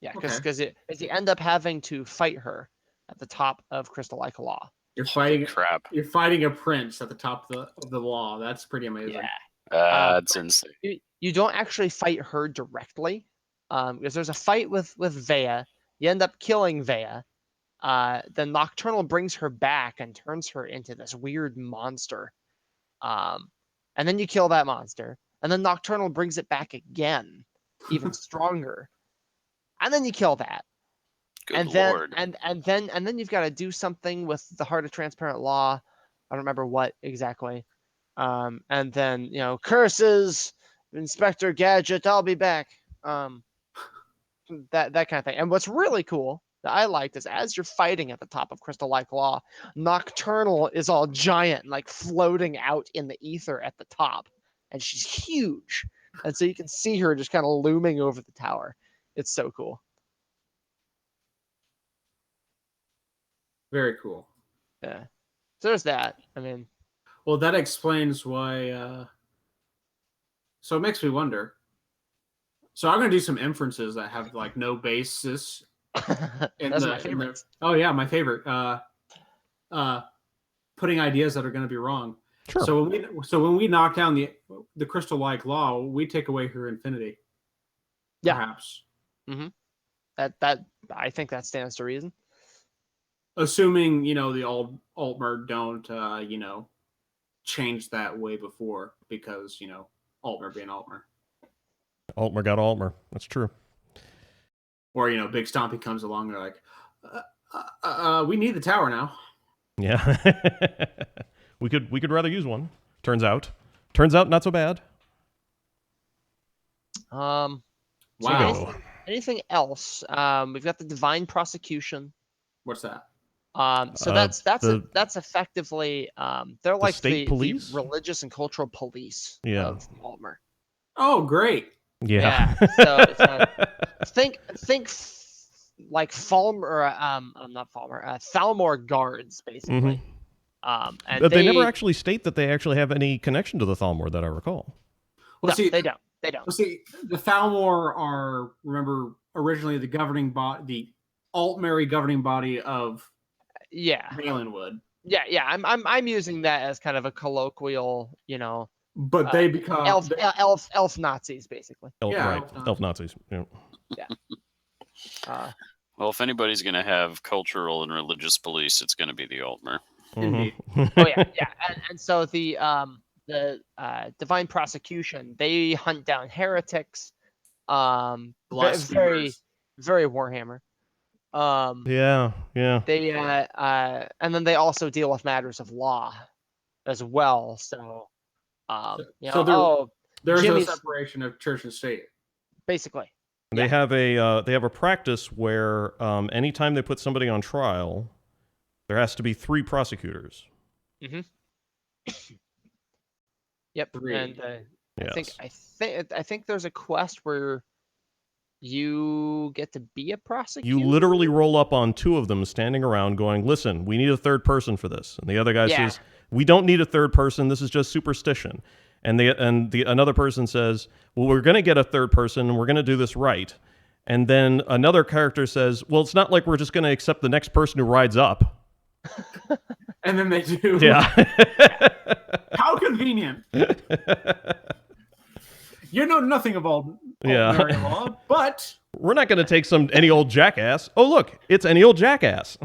Yeah, because you end up having to fight her at the top of Crystal Like Law. You're fighting Crap. You're fighting a prince at the top of the law. That's pretty amazing. Yeah. That's insane. You don't actually fight her directly, because there's a fight with Vea. You end up killing Vea. Then Nocturnal brings her back and turns her into this weird monster. And then you kill that monster. And then Nocturnal brings it back again, even stronger. And then you kill that. Good Lord. And then you've got to do something with the Heart of Transparent Law. I don't remember what exactly. And then, curses, Inspector Gadget, I'll be back. That kind of thing. And what's really cool that I liked is as you're fighting at the top of Crystal Like Law, Nocturnal is all giant, like floating out in the ether at the top. And she's huge. And so you can see her just kind of looming over the tower. It's so cool. Very cool. Yeah. So there's that. I mean, well, that explains why. So it makes me wonder. So I'm going to do some inferences that have like no basis. That's my favorite. Oh yeah, my favorite. Putting ideas that are going to be wrong. Sure. So when we knock down the Crystal Like Law, we take away her infinity. Yeah. Perhaps. Mm-hmm. That I think that stands to reason. Assuming the Altmer don't change that way before, because Altmer being Altmer. Altmer got Altmer. That's true. Or Big Stompy comes along. They're like, we need the tower now. Yeah. we could rather use one. Turns out not so bad. Wow. Anything else? We've got the Divine Prosecution. What's that? So that's effectively they're like state police? the religious and cultural police of Altmer. Oh, great. Yeah. So think like Falmer, not Falmer, Thalmor guards basically. Mm-hmm. And but they never actually state that they actually have any connection to the Thalmor that I recall. Well, no, they don't. Well, see, the Thalmor are, remember, originally the governing body, the Altmer governing body of Valenwood. Yeah. I'm using that as kind of a colloquial, But they become elf Nazis basically. Elf Nazis. Yeah. Yeah. Well, if anybody's going to have cultural and religious police, it's going to be the Altmer. Indeed. Oh yeah. And so the Divine Prosecution, they hunt down heretics. Very, very Warhammer. Yeah. They and then they also deal with matters of law as well. So there's Jimmy's, no separation of church and state. Basically. They have a practice where anytime they put somebody on trial, there has to be 3 prosecutors. Mm-hmm. Yep. 3. And Yes. I think there's a quest where you get to be a prosecutor. You literally roll up on 2 of them standing around going, listen, we need a 3rd person for this. And the other guy says, we don't need a 3rd person. This is just superstition. And another person says, well, we're going to get a 3rd person and we're going to do this right. And then another character says, well, it's not like we're just going to accept the next person who rides up. And then they do. Yeah. How convenient. You know nothing of all law, but we're not going to take any old jackass. Oh, look, it's any old jackass.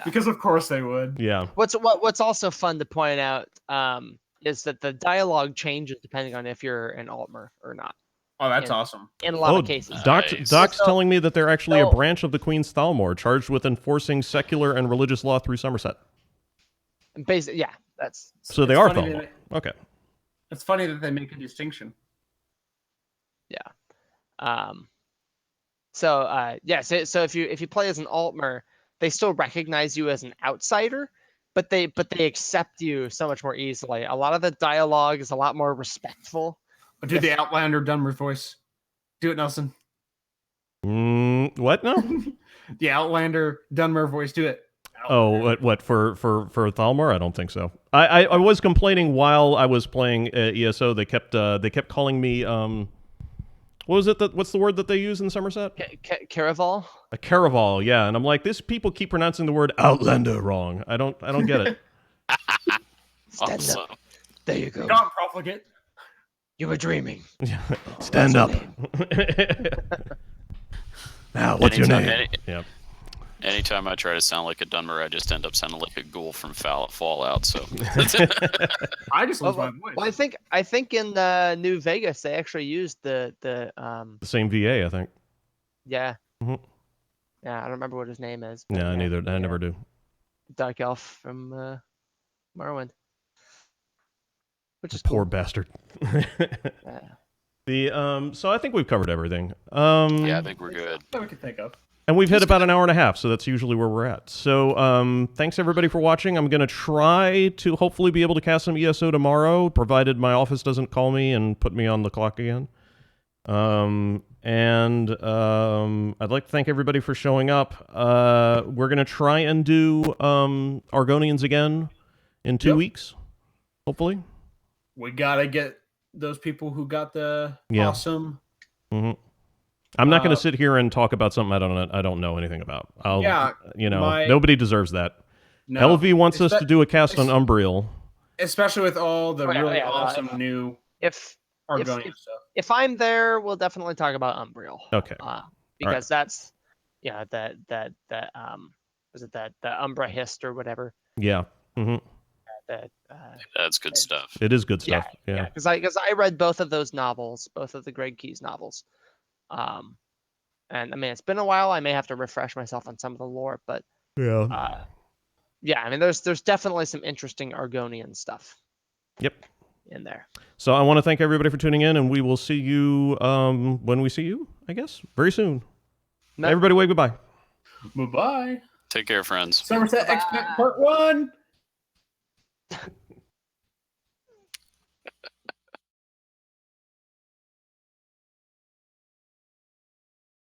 Because of course they would. Yeah. What's also fun to point out is that the dialogue changes depending on if you're an Altmer or not. Oh, that's Yeah. awesome. In a lot Oh, of cases. Doc's Nice. telling me that they're actually a So- branch of the Queen's Thalmor charged with enforcing secular and religious law through Somerset. Basically, yeah, that's So they It's are funny Thalmor. Okay. It's funny that they make a distinction. So if you play as an Altmer, they still recognize you as an outsider, but they accept you so much more easily. A lot of the dialogue is a lot more respectful. Do the Outlander Dunmer voice. Do it, Nelson. What now? The Outlander Dunmer voice. Do it. Oh, what for Thalmor? I don't think so. I was complaining while I was playing ESO. They kept calling me what was it what's the word that they use in Somerset? Caraval. A caraval, yeah. And I'm like, these people keep pronouncing the word Outlander wrong. I don't get it. Stand Awesome. up. There you go. God, profligate. You were dreaming. Stand up. Now, what's your name? Yeah. Anytime I try to sound like a Dunmer, I just end up sounding like a ghoul from Fallout. So I just lose my Well, voice. well, I think in New Vegas they actually used the The same VA, I think. yeah. Mhm. Yeah, I don't remember what his name is. but Yeah, neither. I never do. Dark Elf from Morrowind. Which is Poor cool. bastard. Yeah. So I think we've covered everything. yeah, I think we're good. That we can think of. And we've hit about an hour and a half, so that's usually where we're at. So thanks everybody for watching. I'm going to try to hopefully be able to cast some ESO tomorrow, provided my office doesn't call me and put me on the clock again. I'd like to thank everybody for showing up. We're going to try and do Argonians again in 2 weeks, hopefully. We gotta get those people who got the Yeah. awesome. Mm-hmm. I'm not going to sit here and talk about something I don't know anything about. Nobody deserves that. No, LV wants us to do a cast on Umbriel. especially with all the really yeah, awesome new if Argonian stuff. if I'm there, we'll definitely talk about Umbriel. Okay. Because that's that was it that the Umbra Hist or whatever. Yeah. Mm-hmm. That That's good stuff. It is good stuff. Yeah. Because I read both of those novels, both of the Greg Keyes novels. And I mean it's been a while. I may have to refresh myself on some of the lore, but Yeah. yeah, I mean there's definitely some interesting Argonian stuff. Yep. In there. So I want to thank everybody for tuning in, and we will see you when we see you, I guess, very soon. No. Everybody wave goodbye. Bye-bye. Take care, friends. Somerset Expat Part 1.